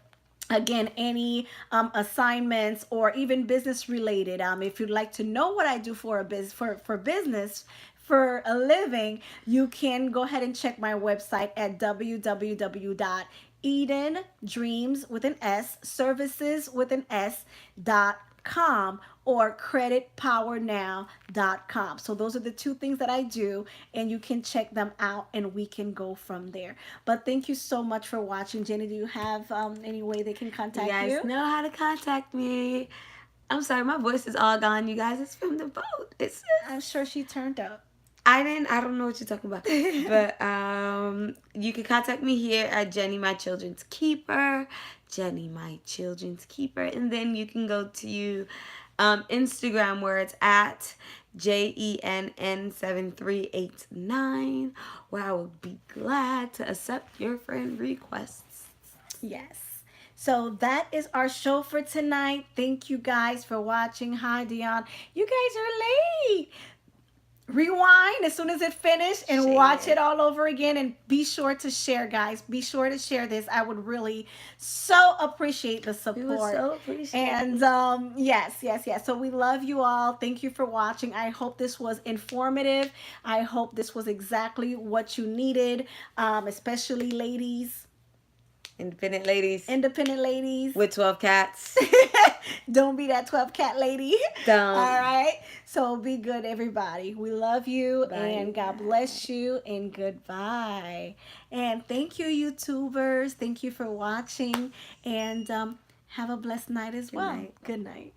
Speaker 1: again, any assignments or even business related, if you'd like to know what I do for business for a living, you can go ahead and check my website at www.edendreams with an S, services with an S.com, or creditpowernow.com. So those are the two things that I do, and you can check them out and we can go from there. But thank you so much for watching. Jenny, do you have any way they can contact you?
Speaker 2: You guys know how to contact me. I'm sorry, my voice is all gone, you guys. It's from the boat.
Speaker 1: I'm sure she turned up.
Speaker 2: I don't know what you're talking about. But you can contact me here at Jenny My Children's Keeper. Jenny My Children's Keeper. And then you can go to Instagram, where it's at JENN7389, where I will be glad to accept your friend requests.
Speaker 1: Yes. So that is our show for tonight. Thank you guys for watching. Hi, Dion. You guys are late. Rewind as soon as it finished and watch it all over again, and be sure to share, guys. Be sure to share this. I would really so appreciate the support.
Speaker 2: We would so appreciate
Speaker 1: and yes. So we love you all. Thank you for watching. I hope this was informative. I hope this was exactly what you needed, especially ladies.
Speaker 2: Independent ladies
Speaker 1: With
Speaker 2: 12 cats.
Speaker 1: Don't be that 12 cat lady.
Speaker 2: Don't.
Speaker 1: All right. So be good, everybody. We love you.
Speaker 2: Bye.
Speaker 1: And God bless you, and goodbye. And thank you, YouTubers. Thank you for watching, and have a blessed night as well.
Speaker 2: Night.
Speaker 1: Good night.